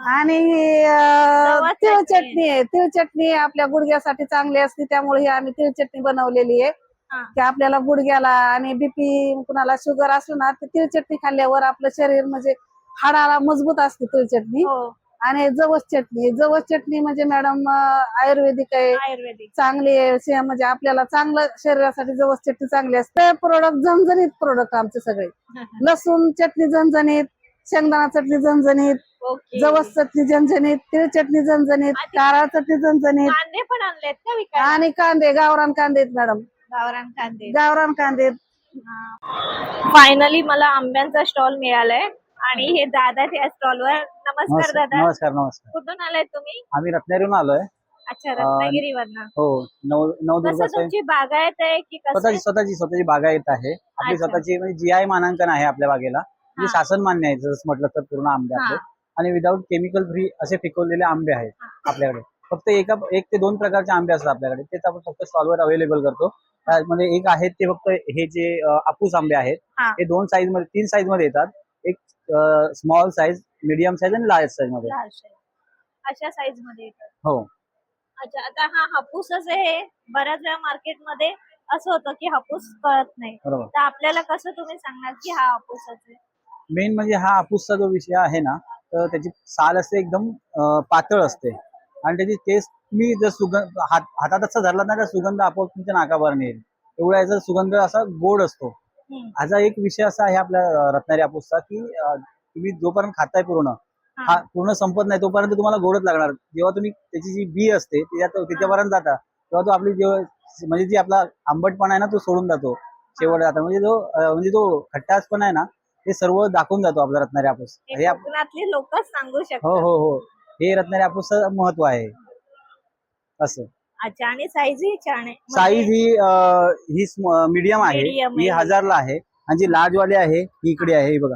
आणि ही रवा तीळ चटणी. चटणी आहे. तीळ चटणी आपल्या गुडघ्यासाठी चांगली असते, त्यामुळे ही आम्ही तीळ चटणी बनवलेली आहे. हा. की आपल्याला गुडघ्याला आणि बीपी, कुणाला शुगर असलं ना, तर तीळ चटणी खाल्ल्यावर आपलं शरीर म्हणजे हाडाला मजबूत असते तीळ चटणी. हो, आणि जवस चटणी, जवस चटणी म्हणजे मॅडम आयुर्वेदिक आहे, आयुर्वेदिक. चांगली आहे. म्हणजे आपल्याला चांगलं शरीरासाठी जवस चटणी चांगली असते. प्रोडक्ट झणझणीत प्रोडक्ट आमचे सगळे. लसूण चटणी झणझणीत, शेंगदाणा चटणी झणझणीत, ओके. जवस चटणी झणझणीत, तीळ चटणी झणझणीत, आणि- कारळा चटणी झणझणीत. कांदे पण आणलेत का विकायला? आणि कांदे, गावरान कांदे आहेत मॅडम, गावरान कांदे. गावरान कांदे आहेत. फायनली मला आंब्यांचा स्टॉल मिळालाय आणि हे दादा त्या स्टॉलवर. नमस्कार दादा. नमस्कार. नमस्कार. कुठून आलाय तुम्ही? आम्ही रत्नागिरीहून आलोय. अच्छा, रत्नागिरीवरनं. हो, नवदुर्गा कसं तुमची बागायत आहे की कसं? स्वतःची बागायत आहे आपली. अच्छा. स्वतःची म्हणजे GI मानांकन आहे आपल्या बागेला. म्हणजे हा. शासन मान्य आहे जसं म्हटलं तर पूर्ण आंबे हा. आपले. आणि विदाऊट केमिकल फ्री असे पिकवलेले आंबे आहेत आपल्याकडे. फक्त 1 ते 2 प्रकारचे आंबे असतात आपल्याकडे, तेच आपण फक्त स्टॉलवर अवेलेबल करतो. त्यामध्ये एक आहेत ते फक्त हे जे आपूस आंबे आहेत, हा. हे 2 साईज मध्ये, 3 साईज मध्ये येतात. एक स्मॉल साईज, मीडियम साईज आणि लार्ज साईज मध्ये. अशा साईज मध्ये येतात. हो. अच्छा, आता हा हापूसच आहे. बऱ्याच वेळा मार्केटमध्ये असं होतं की हापूस कळत नाही, बरोबर. तर आपल्याला कसं तुम्ही सांगणार की हा हापूसच आहे? मेन म्हणजे हा हापूसचा जो विषय आहे ना, तर त्याची साल असते एकदम पातळ असते. आणि त्याची टेस्ट तुम्ही जर सुगंध हातात असं धरला ना, तर सुगंध आपोआप तुमच्या नाकाबाहेर येईल. एवढा याचा सुगंध असा गोड असतो. ह्याचा एक विषय असा आहे आपल्या रत्नागिरी हापूसचा की तुम्ही जोपर्यंत खाताय हा पूर्ण संपत नाही तोपर्यंत तुम्हाला गोडच लागणार. जेव्हा तुम्ही त्याची जी बी असते त्याच्यापर्यंत जाता, तेव्हा तो आपली म्हणजे जी आपला आंबटपणा आहे ना, तो सोडून जातो शेवट जाता. म्हणजे तो खट्टासपणा आहे ना, हे सर्व दाखवून जातो आपला रत्नागिरी हापूस. हे कोकणातले लोकच सांगू हो शकतात. हो हो, हे रत्नागिरी हापूसचं महत्व आहे असं. अच्छा, आणि साईज ही छान आहे. साईज ही मीडियम आहे, Medium ही आहे. 1000ला आहे. आणि जी लार्ज वाली आहे ही इकडे आहे, ही बघा.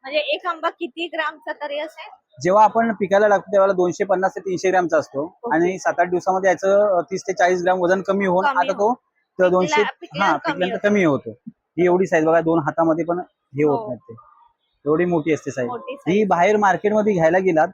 म्हणजे एक आंबा किती ग्रामचा तरी असेल? जेव्हा आपण पिकायला लागतो त्यावेळेला 250 ते 300 ग्रॅमचा असतो. आणि 7-8 दिवसामध्ये याचं 30 ते 40 ग्रॅम वजन कमी होऊन आता तो 200 पिकल्यानंतर कमी होतो. ही एवढी साईज बघा, 2 हातामध्ये पण हे होत नाही ते, एवढी मोठी असते साईज. मोठी size. ही बाहेर मार्केटमध्ये घ्यायला गेलात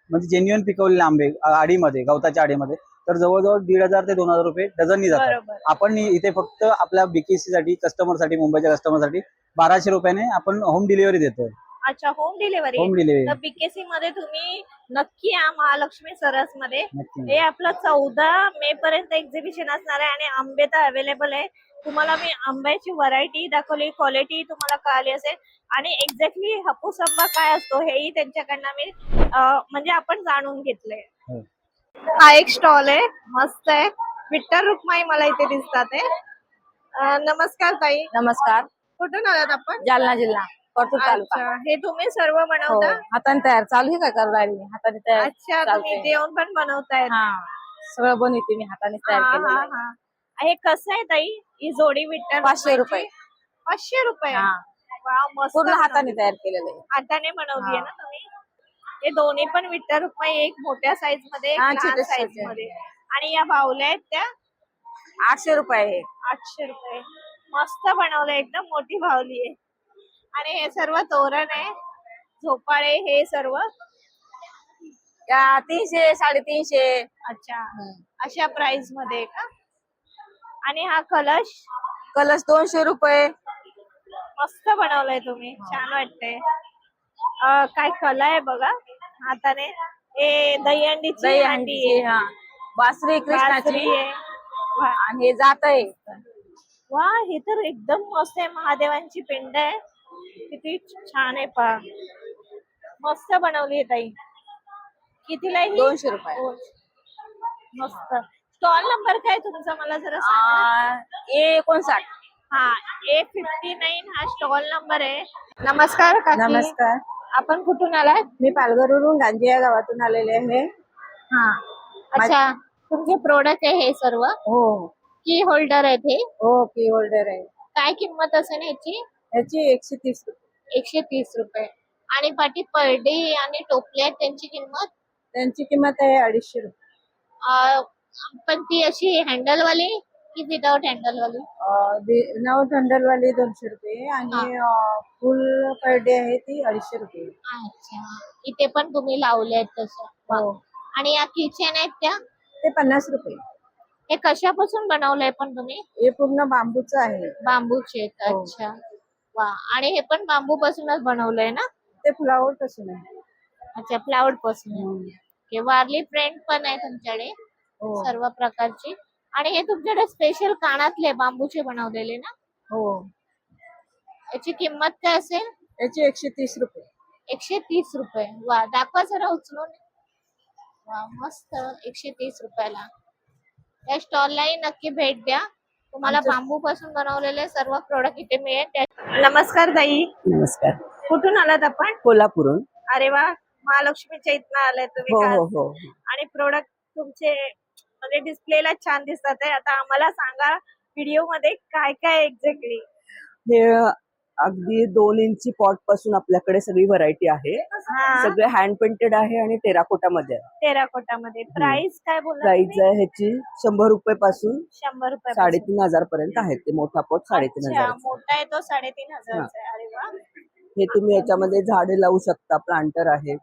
म्हणजे जेन्युइन पिकवलेले आंबे आडीमध्ये, गवताच्या आडीमध्ये, तर जवळजवळ 1,500 ते 2,000 रुपये डझननी जातात. बरोबर. आपण इथे फक्त आपल्या बीकेसी साठी कस्टमरसाठी मुंबईच्या कस्टमरसाठी 1,200 रुपयाने आपण होम डिलिव्हरी देतोय. अच्छा, होम डिलिव्हरी. होम डिलिव्हरी तर बीकेसी मध्ये तुम्ही नक्की या महालक्ष्मी सरस मध्ये. नक्की. हे आपलं 14 मे पर्यंत एक्झिबिशन असणार आहे आणि आंबे तर अवेलेबल आहे. तुम्हाला मी आंब्याची व्हरायटी दाखवली, क्वालिटी तुम्हाला कळाली असेल आणि एक्झॅक्टली हापूस आंबा काय असतो हेही त्यांच्याकडनं मी म्हणजे आपण जाणून घेतलंय. हो. हा एक स्टॉल आहे, मस्त आहे. विठ्ठल रुक्माई मला इथे दिसतात आहे. नमस्कार ताई, नमस्कार. कुठून आलात आपण? जालना जिल्हा परतूर तालुका. अच्छा, हे तुम्ही सर्व हो, बनवता? हाताने तयार चालू आहे, काय करू राहिली हाताने तयार. अच्छा, तुम्ही चालतंय. जेवण पण बनवतायत? हा, सगळं बनवते मी हाताने तयार हा केलेलं हा आहे. हा. हे कसं आहे ताई, ही जोडी विठ्ठल 500 रुक्माईची? रुपये. 500 रुपये. हा, वाव, मस्त पूर्ण हाताने बनवली. तयार केलेलं आहे. हाताने बनवली आहे हा. ना तुम्ही? हे दोन्ही पण विठ्ठल रुक्माई, एक मोठ्या साईज मध्ये, एक हा, लहान छोटे साईज साईज आहे. मध्ये. आणि या बाहुल्या आहेत त्या 800 रुपये आहे. 800 रुपये. मस्त बनवलंय, एकदम मोठी बाहुली आहे. आणि हे सर्व तोरण आहे, झोपाळे, हे सर्व. या 300 350. अच्छा, अशा प्राइस मध्ये आहे का? आणि हा कलश कलश 200 रुपये. मस्त बनवलंय तुम्ही, छान वाटतंय. काय कला आहे बघा हाताने. हे दहीहंडीची दही हांडी हंडीची, आहे. हा, बासरी कृष्णाची बासरी आहे. वा आणि हे जात आहे. वा, हे तर एकदम मस्त आहे. महादेवांची पिंड आहे, किती छान आहे पहा. मस्त बनवली आहे ताई. कितीला आहे ही? 200 रुपये. मस्त. स्टॉल नंबर काय तुमचा मला जरा सांगा. A59. हा, A59 हा स्टॉल नंबर आहे. नमस्कार काकी. नमस्कार. आपण कुठून आलात? मी पालघरवरून गांधी या गावातून आलेले आहे. हा, अच्छा, तुमचे प्रोडक्ट आहे हे सर्व? हो की होल्डर आहेत हे? हो, की होल्डर आहे. काय किंमत असेल याची? याची 130 रुपये. 130 रुपये. आणि पाठी परडे आणि टोपले आहेत, त्यांची किंमत? त्यांची किंमत आहे 250 रुपये. पण ती अशी हँडल वाली की विदाउट हँडल वाली? विदाउट हँडल वाली 200 रुपये आणि फुल पर डे आहे ती 250 रुपये. अच्छा, इथे पण तुम्ही लावले आहेत तसं? हो, आणि या किचन आहेत त्या? ते 50 रुपये. हे कशापासून बनवलंय पण तुम्ही? हे पूर्ण बांबूचं आहे. बांबूचे आहेत. हो. अच्छा, वा. आणि हे पण बांबू पासूनच बनवलंय ना? ते फ्लावर पासून आहे. अच्छा, फ्लावर पासून. वारली प्रिंट पण आहे तुमच्याकडे हो सर्व प्रकारची. आणि हे तुमच्याकडे स्पेशल कानातले बांबूचे बनवलेले ना? हो, याची किंमत काय असेल? याची 130 रुपये. 130 रुपये. वा, दाखवा जरा उचलून. वा, मस्त. 130 रुपयाला. या स्टॉललाही नक्की भेट द्या. तुम्हाला बांबू पासून बनवलेले सर्व प्रोडक्ट इथे मिळेल. नमस्कार ताई. नमस्कार. कुठून आलात आपण? कोल्हापूरहून. अरे वा, महालक्ष्मीच्या इथनं आलाय तुम्ही हो खास. हो हो. आणि प्रोडक्ट तुमचे म्हणजे डिस्प्लेला छान दिसतात आहे. आता आम्हाला सांगा व्हिडिओ मध्ये काय काय एक्झॅक्टली? हे अगदी 2 इंची पॉट पासून आपल्याकडे सगळी व्हरायटी आहे. सगळे हँड पेंटेड आहे आणि टेराकोटा मध्ये आहे. टेराकोटामध्ये. प्राइस काय बोलला प्राइस तुम्ही? आहे ह्याची 100 रुपये पासून 100 रुपये. 3,500 पर्यंत आहे. ते मोठा पॉट 3,500. मोठा आहे तो 3,500 आहे. अरे वा. हे तुम्ही याच्यामध्ये झाडे लावू शकता. प्लांटर आहे,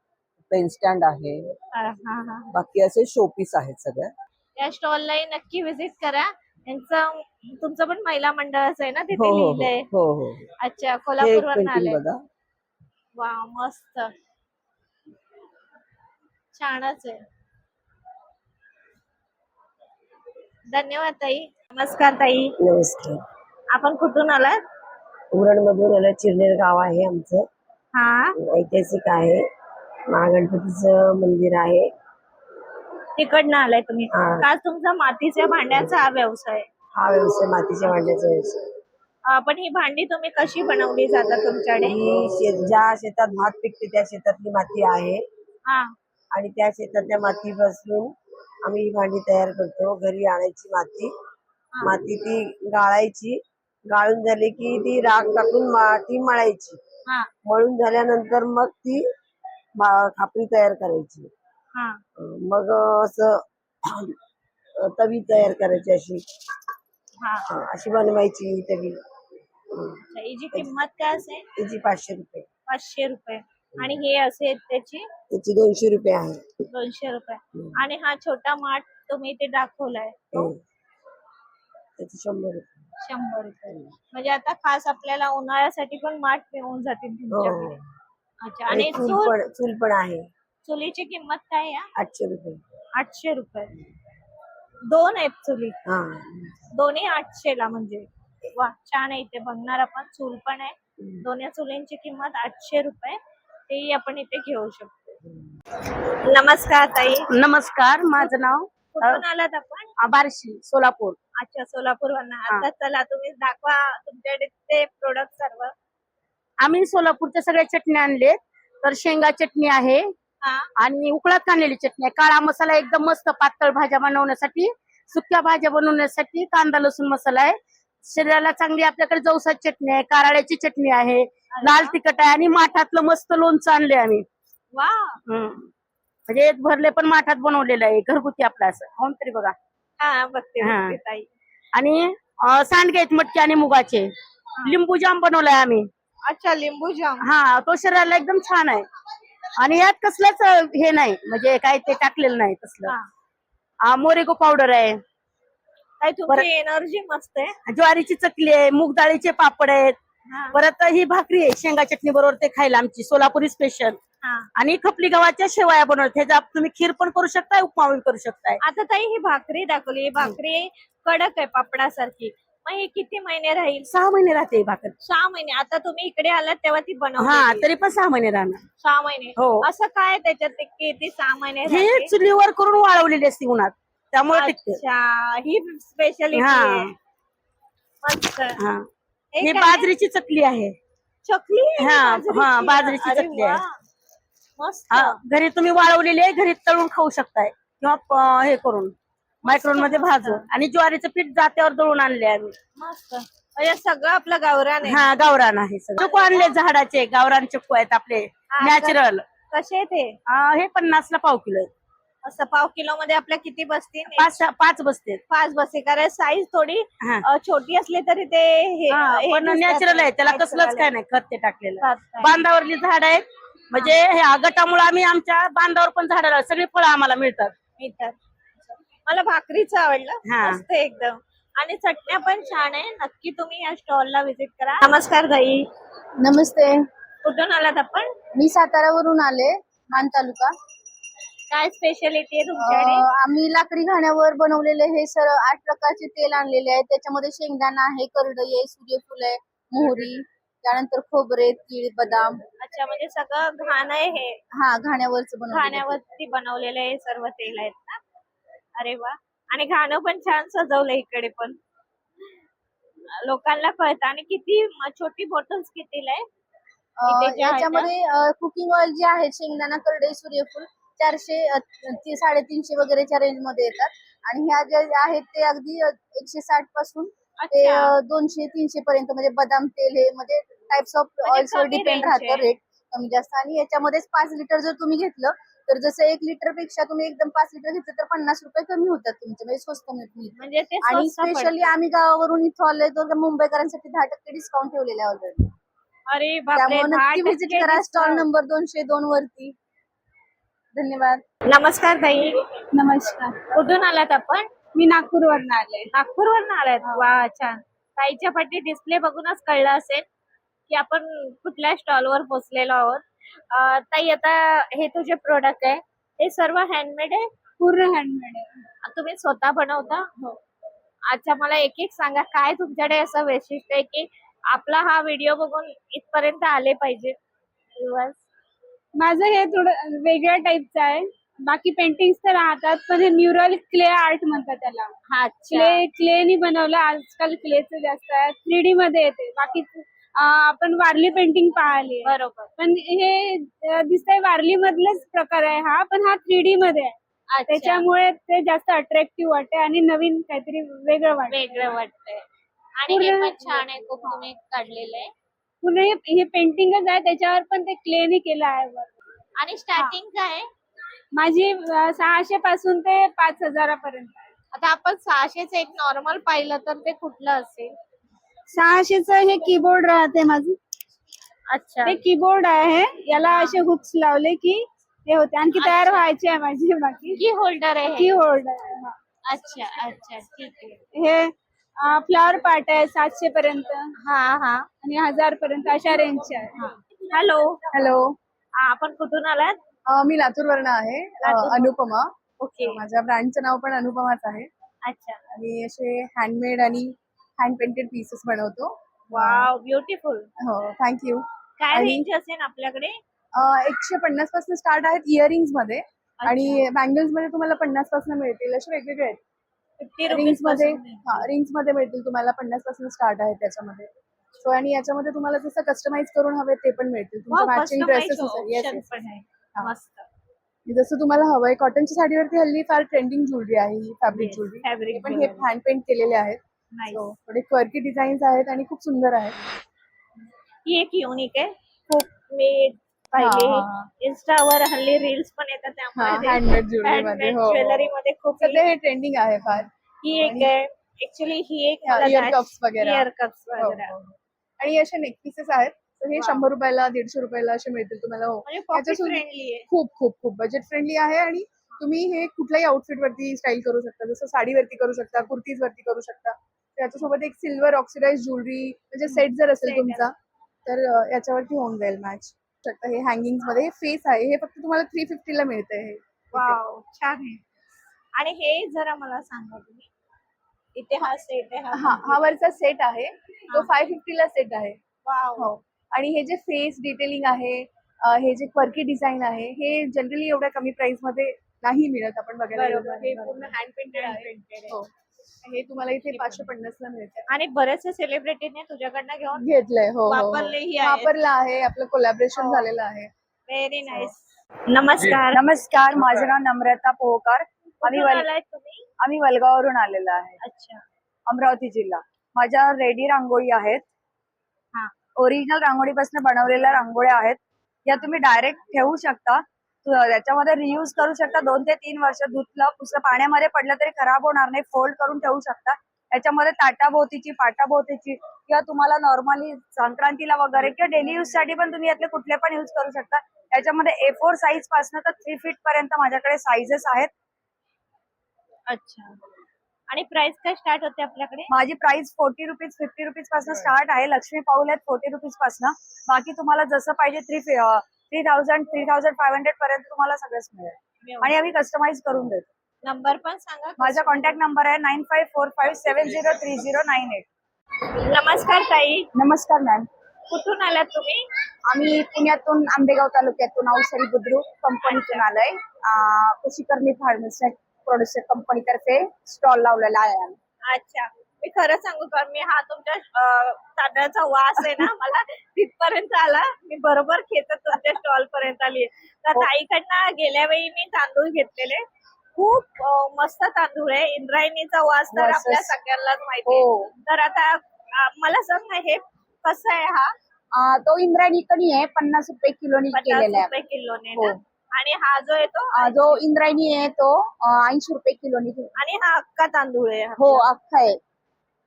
पेन स्टँड आहे, हा हा हा. बाकी असे शोपीस आहेत सगळ्या. या स्टॉललाही नक्की व्हिजिट करा. यांचं तुमचं पण महिला मंडळच आहे ना हो तिथे हो लिहिलंय? हो हो. अच्छा, हे एक कोल्हापूरवरून पेंटिंग आले. बघा. वा, मस्त. छानच आहे. धन्यवाद ताई. नमस्कार ताई. नमस्कार. आपण कुठून आलात? उरण मधून चिरनेर गाव आहे आमचं. हा, ऐतिहासिक आहे. महागणपतीचं मंदिर आहे. तिकडनं आलाय तुम्ही? हा. का तुमचा मातीच्या भांड्याचा हा व्यवसाय? हा व्यवसाय मातीच्या भांड्याचा व्यवसाय. पण ही भांडी तुम्ही कशी बनवली जातात तुमच्याकडे? ही ज्या शेतात भात पिकते त्या शेतातली माती आहे हा आणि त्या शेतातल्या मातीपासून आम्ही ही भांडी तयार करतो. घरी आणायची माती ती गाळायची. गाळून झाली की ती राख टाकून माती मळायची. हा मळून झाल्यानंतर मग ती खापरी तयार करायची. हा. मग असं तवी तयार करायची अशी अशी बनवायची तवी. अच्छा, हिची किंमत काय असेल? त्याची 500 रुपये. 500 रुपये. आणि हे असे त्याची त्याची 200 रुपये आहे. 200 रुपये. आणि हा छोटा माठ तुम्ही ते दाखवलाय तो त्याचे 100 रुपये. 100 रुपये. म्हणजे आता खास आपल्याला उन्हाळ्यासाठी पण माठ मिळून जातील तुमच्याकडे. अच्छा. आणि चूल पण आहे चुलीची किंमत काय या 800 रुपये. 800 रुपये. 2 आहेत चुली, हा दोन्ही 800 ला. म्हणजे वा, छान आहे. इथे बघणार आपण चूल पण आहे. दोन्ही चुलींची किंमत 800 रुपये. तेही आपण इथे घेऊ शकतो. नमस्कार ताई. नमस्कार, माझं नाव कुठून आलात आपण? बार्शी, सोलापूर. अच्छा, सोलापूर वरनं. आता चला तुम्ही दाखवा तुमच्याकडे ते प्रोडक्ट सर्व. आम्ही सोलापूरच्या सगळ्या चटण्या आणलेत. तर शेंगा चटणी आहे हा. आणि उकळत काढलेली चटणी आहे. काळा मसाला एकदम मस्त पातळ भाज्या बनवण्यासाठी, सुक्या भाज्या बनवण्यासाठी कांदा लसूण मसाला आहे. शरीराला चांगली आपल्याकडे जवसाची चटणी आहे, कारळ्याची चटणी आहे, लाल तिखट आहे आणि माठातलं मस्त लोणचं आणले आम्ही. वा. म्हणजे एक भरले पण माठात बनवलेलं आहे, घरगुती आपलं असं. हो तरी बघा. हा, बघते ताई. आणि सांडगे आहेत मटकी आणि मुगाचे. लिंबू जाम बनवलाय आम्ही. अच्छा, लिंबू जाम. हा, तो शरीराला एकदम छान आहे. आणि यात कसलंच हे नाही, म्हणजे काय ते टाकलेलं नाही तसलं. मोरेगो पावडर आहे. ताई तुमची एनर्जी मस्त आहे. ज्वारीची चकली आहे, मूग डाळीचे पापड आहेत. परत ही भाकरी आहे शेंगा चटणी बरोबर, ते खायला आमची सोलापुरी स्पेशल. आणि खपली गव्हाच्या शेवया बनवतात. ह्याचा तुम्ही खीर पण करू शकताय, उपमा पण करू शकताय. आता ताई ही भाकरी दाखवली, ही भाकरी कडक आहे पापडासारखी. मग ही किती महिने राहील? 6 महिने राहते ही भाकर. 6 महिने. आता तुम्ही इकडे आलात तेव्हा ती हा, बनवली. तरी पण 6 महिने राहणार. 6 महिने. हो. असं काय त्याच्यात ते किती 6 महिने हे राहते? चुलीवर करून वाळवलेली असते उन्हात, त्यामुळे टिकते. अच्छा, ही स्पेशलिटी हा. आहे. मस्त. हा, हे ही काय? बाजरीची चकली आहे. चकली आहे हा, बाजरीची? हा, बाजरीची अरे चकली आहे. वा. मस्त. हा, घरी तुम्ही वाळवलेली आहे, घरी तळून खाऊ शकताय किंवा हे करून मायक्रोन मध्ये भाजून. आणि ज्वारीचं पीठ जात्यावर दळून आणले आम्ही. मस्त. म्हणजे सगळं आपलं गावरान आहे. हा, गावरान आहे सगळं. चक्कू आणले झाडाचे, गावरान चक्कू आहेत आपले, नॅचरल. कसे ते? हे 50 ला पाव किलो आहे. असं पाव किलो मध्ये आपल्या किती बसतील? 5 बसते. 5 बसते. कारण साईज थोडी छोटी असली तरी ते हे पण दिसतात. नॅचरल आहे, त्याला Natural कसलंच काय आहे. नाही खत ते टाकलेलं. खत नाही. बांधावरली झाड आहेत, म्हणजे ह्या गटामुळे आम्ही आमच्या बांधावर पण झाड लावली, सगळी फळं आम्हाला मिळतात. मिळतात. मला भाकरीचं आवडलं. हा. मस्त एकदम. आणि चटण्या पण छान आहे. नक्की तुम्ही या स्टॉलला व्हिजिट करा. नमस्कार ताई. नमस्ते, कुठून आलात आपण? मी सातारावरून आले, मान तालुका. काय स्पेशालिटी आहे तुमच्याकडे? आम्ही लाकडी घाण्यावर बनवलेले हे 8 प्रकारचे तेल आणलेले आहेत. त्याच्यामध्ये शेंगदाणा आहे, करडई आहे, सूर्यफूल आहे, मोहरी, त्यानंतर खोबरे, तीळ, बदाम. अच्छा, म्हणजे सगळं घाण आहे हे. हा, घाण्यावरच बनवलेलं. घाण्यावरती बनवलेले हे सर्व तेल आहेत ना? अरे वा. आणि घाणं पण छान सजवलं इकडे पण. लोकांना कळतं. आणि किती छोटी बॉटल्स कितीला आहे? इथे ज्या आहेत याच्यामध्ये कुकिंग ऑइल जे आहे, शेंगदाणा, करडई, सूर्यफूल 400 ते 350 वगैरेच्या रेंज मध्ये येतात. आणि ह्या ज्या आहेत ते अगदी 160 पासून ते अच्छा. 200-300 पर्यंत. म्हणजे बदाम तेल हे म्हणजे टाइप्स ऑफ म्हणजे ऑइल्स वर कमी डिपेंड range राहतं आहे. रेट कमी जास्त. आणि याच्यामध्येच 5 लिटर जर तुम्ही घेतलं तर जसं 1 लिटर पेक्षा तुम्ही एकदम 5 लिटर घेतलं तर 50 रुपये कमी होतात तुमचे, म्हणजे स्वस्त मिळतील. म्हणजे ते आणि स्वस्त स्पेशली पडतं. आम्ही गावावरून इथं आलोय तर मुंबईकरांसाठी 10% डिस्काउंट ठेवलेला आहे ऑलरेडी. अरे बापरे. त्यामुळे नक्की 10% विजिट करा स्टॉल नंबर 202 वरती. धन्यवाद. नमस्कार ताई. नमस्कार, कुठून आलात आपण? मी नागपूरवरून आले. नागपूरवरून आलात. वा, छान. ताईच्या पाठी डिस्प्ले बघूनच कळलं असेल की आपण कुठल्या स्टॉलवर पोहोचलेलो आहोत. ताई, आता हे तुझे प्रोडक्ट आहे, हे सर्व हँडमेड आहे? पूर्ण हँडमेड आहे. तुम्ही स्वतः बनवता? हो. अच्छा, मला एक एक सांगा, काय तुमच्याकडे असं वैशिष्ट्य आहे की आपला हा व्हिडिओ बघून इथपर्यंत आले पाहिजे? माझं हे थोडं वेगळ्या टाईपचं आहे. बाकी पेंटिंग्स तर राहतात, पण हे न्यूरल क्ले आर्ट म्हणतात त्याला. क्लेनी बनवलं. आजकाल क्लेचं जास्त आहे. 3D मध्ये येते. बाकी आपण वारली पेंटिंग पाहिली बरोबर. पण हे दिसतंय वारली मधलेच प्रकार आहे हा, पण हा 3D मध्ये आहे. त्याच्यामुळे ते जास्त अट्रॅक्टिव्ह वाटते आणि नवीन काहीतरी वेगळं वाटतंय. आणि हे पण छान आहे, खूप तुम्ही काढलेलं आहे. पुन्हा हे पेंटिंगच आहे, त्याच्यावर पण ते क्लेनी केलं आहे वर. आणि स्टार्टिंग काय आहे? माझी 600 पासून ते 5000 पर्यंत. आता आपण 600च एक नॉर्मल पाहिलं तर ते कुठलं असेल? 600च हे कीबोर्ड राहते माझं. अच्छा. ते कीबोर्ड आहे, याला असे हुक्स लावले की ते होते आणखी तयार व्हायचे आहे माझी बाकी की होल्डर आहे की हे? होल्डर अच्छा अच्छा ठीक आहे. हे फ्लॉवर पार्ट आहे 700 पर्यंत हा हा. आणि 1000 पर्यंत अशा रेंजचे आहे. हॅलो, हॅलो, आपण कुठून आलात? मी लातूर वरनं आहे. लातूर. अनुपमा. ओके. माझ्या ब्रँडचं नाव पण अनुपमाच आहे. अच्छा. आणि असे हँडमेड आणि हँड पेंटेड पीसेस बनवतो. Wow, beautiful. हो, थँक्यू. काय आणि- रेंज असेल आपल्याकडे? 150 पासून स्टार्ट आहेत इयरिंग्स मध्ये आणि बँगल्स मध्ये तुम्हाला 50 पासून मिळतील. असे वेगवेगळे आहेत. 50 रिंग्स रुपीज मध्ये पासून. रिंग्स मध्ये मिळतील तुम्हाला 50 पासून स्टार्ट आहे त्याच्यामध्ये. सो आणि याच्यामध्ये तुम्हाला जसं कस्टमाइज करून हवे ते पण मिळतील. तुमच्या मॅचिंग ड्रेसेस ऑप्शन पण आहे. हा. मस्त. जसं तुम्हाला हवंय. कॉटनच्या साडीवरती हल्ली फार ट्रेंडिंग ज्वेलरी आहे ही फॅब्रिक Yes, ज्वेलरी. fabric पण हे jewelry. हँड पेंट केलेले आहेत. Nice. So, थोडे क्वर्की डिझाईन्स आहेत आणि खूप सुंदर आहेत. ही एक युनिक आहे. खूप मी पाहिले हा, हा. इंस्टावर हल्ली रील्स पण येतात त्यामुळे हँडमेड ज्वेलरी मध्ये ज्वेलरी मध्ये खूप सध्या हे ट्रेंडिंग आहे फार. ही एक आहे. ऍक्च्युली ही एक इयर कप्स वगैरे. इयर कप्स हो, वगैरे हो. आणि असे नेक पीसेस आहेत. तर हे 100 रुपयाला 150 रुपयाला असे मिळतील तुम्हाला. हो. म्हणजे पॉकेट याच्यासून- फ्रेंडली आहे. खूप खूप खूप बजेट फ्रेंडली आहे आणि तुम्ही हे कुठल्याही आउटफिट वरती स्टाईल करू शकता. जसं साडीवरती करू शकता, कुर्तीज वरती करू शकता. त्याच्यासोबत एक सिल्वर ऑक्सिडाइज ज्वेलरी म्हणजे सेट जर असेल Set तुमचा तर याच्यावरती होऊन जाईल मॅच. शकता हे हँगिंग मध्ये फेस आहे. हे फक्त तुम्हाला 350 ला मिळतंय हे. वाव, छान आहे. आणि हे जरा मला सांगा तुम्ही, इथे हा सेट आहे हा वरचा सेट आहे तो 550 ला सेट आहे. वाव. हो. आणि हे जे फेस डिटेलिंग आहे, हे जे क्वर्की डिझाईन आहे, हे जनरली एवढ्या कमी प्राइस मध्ये नाही मिळत. आपण बघायला गेलो तर. हे पूर्ण हँड पेंटेड आहे. हो. हे तुम्हाला इथे 550 ला मिळते. आणि बरेचसे सेलिब्रिटीने तुझ्याकडनं घेऊन घेतलंय. हो, हो, वापरलेही आहे. वापरला आहे. आपलं कोलॅबरेशन हो. झालेलं आहे. Very nice. नमस्कार. नमस्कार, माझं नाव नम्रता पोहकार. कुठून आलाय तुम्ही? आम्ही वलगाववरून आलेलो आहे, अच्छा. अमरावती जिल्हा. माझ्या रेडी रांगोळी आहेत. हा. ओरिजिनल रांगोळीपासून बनवलेल्या रांगोळ्या आहेत. या तुम्ही डायरेक्ट ठेवू शकता. त्याच्यामध्ये रियूज करू शकता. 2 ते 3 वर्ष धुतलं पुसलं पाण्यामध्ये पडलं तरी खराब होणार नाही. फोल्ड करून ठेवू शकता. याच्यामध्ये ताटाभोवतीची पाटाभोवतीची किंवा तुम्हाला नॉर्मली संक्रांतीला वगैरे किंवा डेली यूज साठी पण तुम्ही यातले कुठले पण यूज करू शकता. याच्यामध्ये A4 साईज पासून तर 3 फीट पर्यंत माझ्याकडे साईजेस आहेत. अच्छा. आणि प्राइस काय स्टार्ट होते आपल्याकडे? माझी प्राइस 40 रुपीज 50 रुपीज पासून स्टार्ट आहे. लक्ष्मी पाऊल आहेत 40 रुपीज पासून. बाकी तुम्हाला जसं पाहिजे 3000 3500 पर्यंत तुम्हाला सगळंच मिळेल आणि आम्ही कस्टमाइज करून देतो. नंबर पण सांगा. माझा कॉन्टॅक्ट नंबर आहे 9545703098. नमस्कार ताई. नमस्कार मॅम. कुठून आलात तुम्ही? आम्ही पुण्यातून आंबेगाव तालुक्यातून औसरी बुद्रुक कंपनीतून आलोय. कुशीकर्णी फार्मसी प्रोड्युसर कंपनीतर्फे स्टॉल लावलेला आहे आम्ही. अच्छा. मी खरं सांगू का, मी हा तुमच्या तांदळाचा वास आहे ना मला तिथपर्यंत आला. मी बरोबर खेचत तुमच्या स्टॉल पर्यंत आली. तर ताईकडनं गेल्या वेळी मी तांदूळ घेतलेले. खूप मस्त तांदूळ आहे. इंद्रायणीचा वास तर वास आपल्या आहे. सगळ्यांनाच माहिती आहे. हो. तर आता मला सांग ना, हे कसं आहे हा? तो इंद्रायणी कणी आहे 50 रुपये किलोनी 50 केलेला आहे. रुपये किलोने हो. ना? आणि हा जो येतो जो इंद्रायणी आहे तो 80 रुपये किलोनी. आणि हा अख्खा तांदूळ आहे. हो, अख्खा आहे.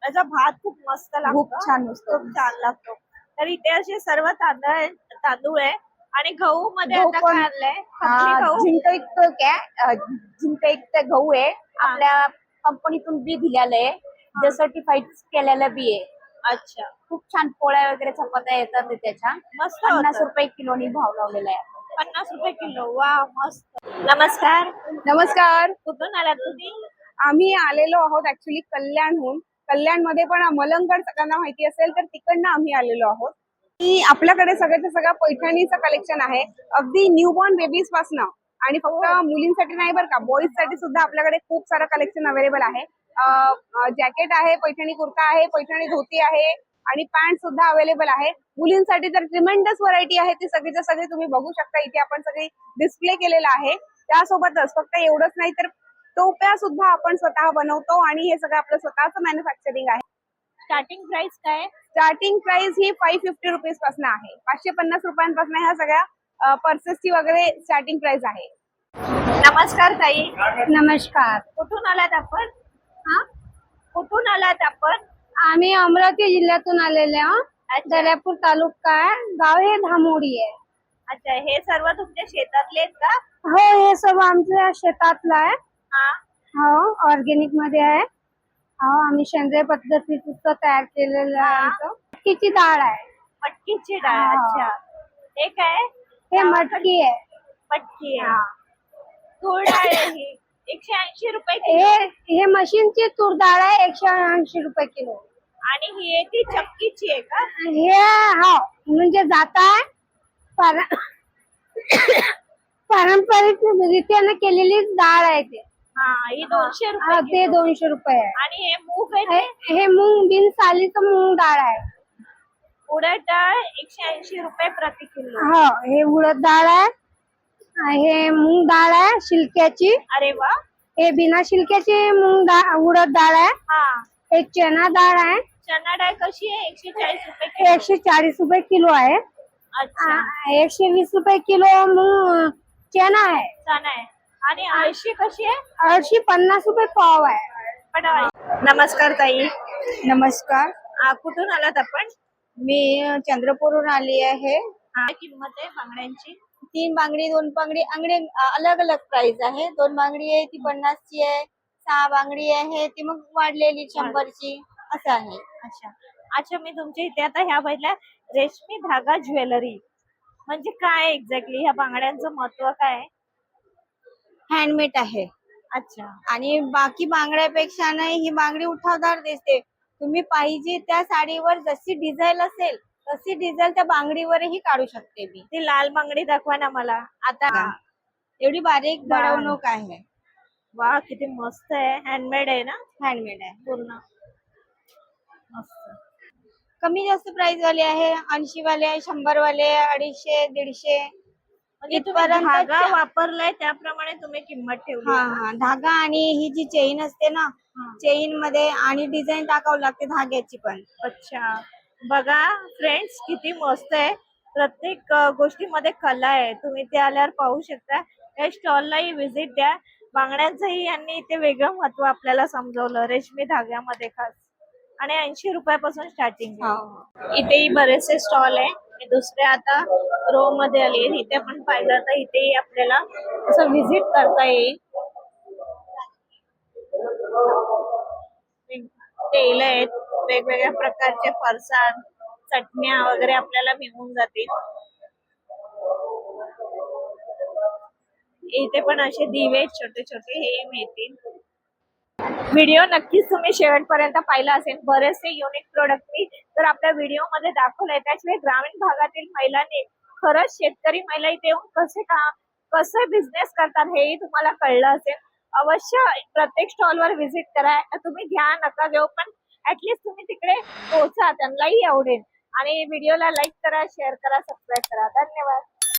त्याचा भात खूप मस्त लागतो. खूप छान असतो. खूप छान लागतो. तर इथे असे सर्व तांदूळ आहे. आणि गहू मध्ये गहू आता पण- काय आणलंय? खपली गहू. झिंकयुक्त गहू आहे. आपल्या कंपनीतून बी दिलेलं आहे. जे सर्टिफाईड केलेलं बी आहे. अच्छा. खूप छान पोळ्या वगैरे चपात्या येतात ते त्याच्या. मस्त 50 होतं. रुपये किलोनी भाव लावलेला आहे. 50 रुपये किलो. वा, मस्त. नमस्कार. नमस्कार. कुठून आलात तुम्ही? आम्ही आलेलो आहोत ऍक्च्युली कल्याणहून. कल्याणमध्ये पण मलंगड सगळ्यांना माहिती असेल तर तिकडनं आम्ही आलेलो आहोत. की आपल्याकडे सगळ्याचं सगळं पैठणीचं कलेक्शन आहे. अगदी न्यूबॉर्न बेबीज पासन आणि फक्त मुलींसाठी नाही बरं का, बॉईज साठी सुद्धा आपल्याकडे खूप सारं कलेक्शन अवेलेबल आहे. जॅकेट आहे, पैठणी कुर्ता आहे, पैठणी धोती आहे आणि पॅन्ट सुद्धा अवेलेबल आहे. मुलींसाठी तर ट्रिमेंडस व्हरायटी आहे. ती सगळीच्या सगळी तुम्ही बघू शकता. इथे आपण सगळी डिस्प्ले केलेला आहे. त्यासोबतच फक्त एवढंच नाही तर टोप्या सुद्धा आपण स्वतः बनवतो आणि हे सगळं आपलं स्वतःचं मॅन्युफॅक्चरिंग आहे. स्टार्टिंग प्राइस काय? स्टार्टिंग प्राइस ही 550 रुपीज पासून आहे. 550 रुपयांपासून ह्या सगळ्या पर्सेसची वगैरे स्टार्टिंग प्राइस आहे. नमस्कार ताई. नमस्कार. कुठून आलात आपण? हा, कुठून आलात आपण? आम्ही अमरावती जिल्ह्यातून आलेले आहोत. दर्यापूर तालुका आहे. गाव हे धामोडी आहे. अच्छा, हे सर्व तुमच्या शेतातले आहेत का? हो, हे सर्व आमच्या शेतातलं आहे. हा. हो, ऑर्गेनिक मध्ये आहे. हो, आम्ही सेंद्रिय पद्धतीचं तयार केलेलं आहे. आमचं मटकीची डाळ आहे. मटकीची डाळ. हा. अच्छा, हे काय? हे मटकी आहे. मटकी आहे. तूर डाळ आहे ही 180 रुपये किलो. हे मशीनची तूर डाळ आहे 180 रुपये किलो. आणि ही आहे ती चक्कीची आहे का? हे हो म्हणजे जात आहे पारंपरिक रीतीने केलेली डाळ आहे ते. हा, ही 200 रुपये हा, ते किलो. 200 रुपये आहे. आणि हे मूग आहे ते? हे मूग बिन सालीचं मूग डाळ आहे. उडद डाळ 180 रुपये प्रति किलो. हो, हे उडद डाळ आहे. हे मूग डाळ आहे शिलक्याची. अरे वा. हे बिना शिलक्याची मूग डाळ उडद डाळ आहे. हा. एक चना डाळ आहे. चना डाळ कशी आहे? 140 रुपये किलो. 140 रुपये किलो आहे. अच्छा, 120 रुपये किलो मूग चना आहे. चना आहे. आणि अळशी कशी आहे? 850 रुपये पाव आहे. नमस्कार ताई. नमस्कार, कुठून आलात आपण? मी चंद्रपूरहून आली आहे. काय किंमत आहे बांगड्यांची? 3 बांगडी 2 बांगडी अलग अलग प्राइस आहे. 2 बांगडी आहे ती 50 ची आहे. 6 बांगडी आहे ती मग वाढलेली 100 ची असं आहे. अच्छा अच्छा, मी तुमच्या इथे आता ह्या बघितल्या रेशमी धागा ज्वेलरी म्हणजे काय एक्झॅक्टली? ह्या बांगड्यांचं महत्व काय आहे? हँडमेड आहे. अच्छा. आणि बाकी बांगड्यापेक्षा नाही ही बांगडी उठावदार दिसते. तुम्ही पाहिजे त्या साडीवर जशी डिझाईन असेल तशी डिझाईन त्या बांगडीवरही काढू शकते मी. ती लाल बांगडी दाखवा ना मला आता. एवढी बारीक बनवणूक आहे. वा, किती मस्त आहे. हँडमेड आहे ना? हँडमेड आहे. पूर्ण मस्त. कमी जास्त प्राइस वाले आहे. 80 वाले, 100 वाले, 250, 150. म्हणजे तुम्ही धागा वापरलाय त्याप्रमाणे तुम्ही किंमत ठेवली. हा, धागा आणि ही जी चेन असते ना, चेन मध्ये आणि डिझाईन टाकावं लागते धाग्याची पण. अच्छा, बघा फ्रेंड्स किती मस्त आहे. प्रत्येक गोष्टीमध्ये कला आहे. तुम्ही ते आल्यावर पाहू शकता. या स्टॉललाही व्हिजिट द्या. बांगड्यांचंही यांनी इथे वेगळं महत्व आपल्याला समजवलं रेशमी धाग्यामध्ये खास. आणि 80 रुपयापासून स्टार्टिंग आहे. इथेही बरेचसे स्टॉल आहे. मी दुसऱ्या आता रो मध्ये आली. इथे आपण पाहिलं तर इथेही आपल्याला असं व्हिजिट करता येईल. तेल आहेत, वेगवेगळ्या प्रकारचे फरसाण, चटण्या वगैरे आपल्याला मिळून जातील. इथे पण असे दिवे छोटे छोटे हे मिळतील. व्हिडिओ नक्कीच तुम्ही शेवटपर्यंत पाहिला असेल. बरेचसे युनिक प्रोडक्ट मी तर आपल्या व्हिडिओ मध्ये दाखवले. त्याशिवाय ग्रामीण भागातील महिलांनी खरंच शेतकरी महिला इथे येऊन कसे बिझनेस करतात हेही तुम्हाला कळलं असेल. अवश्य प्रत्येक स्टॉलवर व्हिजिट करा. तुम्ही घ्या नका घेऊ पण ऍटलीस्ट तुम्ही तिकडे पोहोचा, त्यांनाही आवडेल. आणि व्हिडिओला लाईक करा, शेअर करा, सबस्क्राईब करा. धन्यवाद.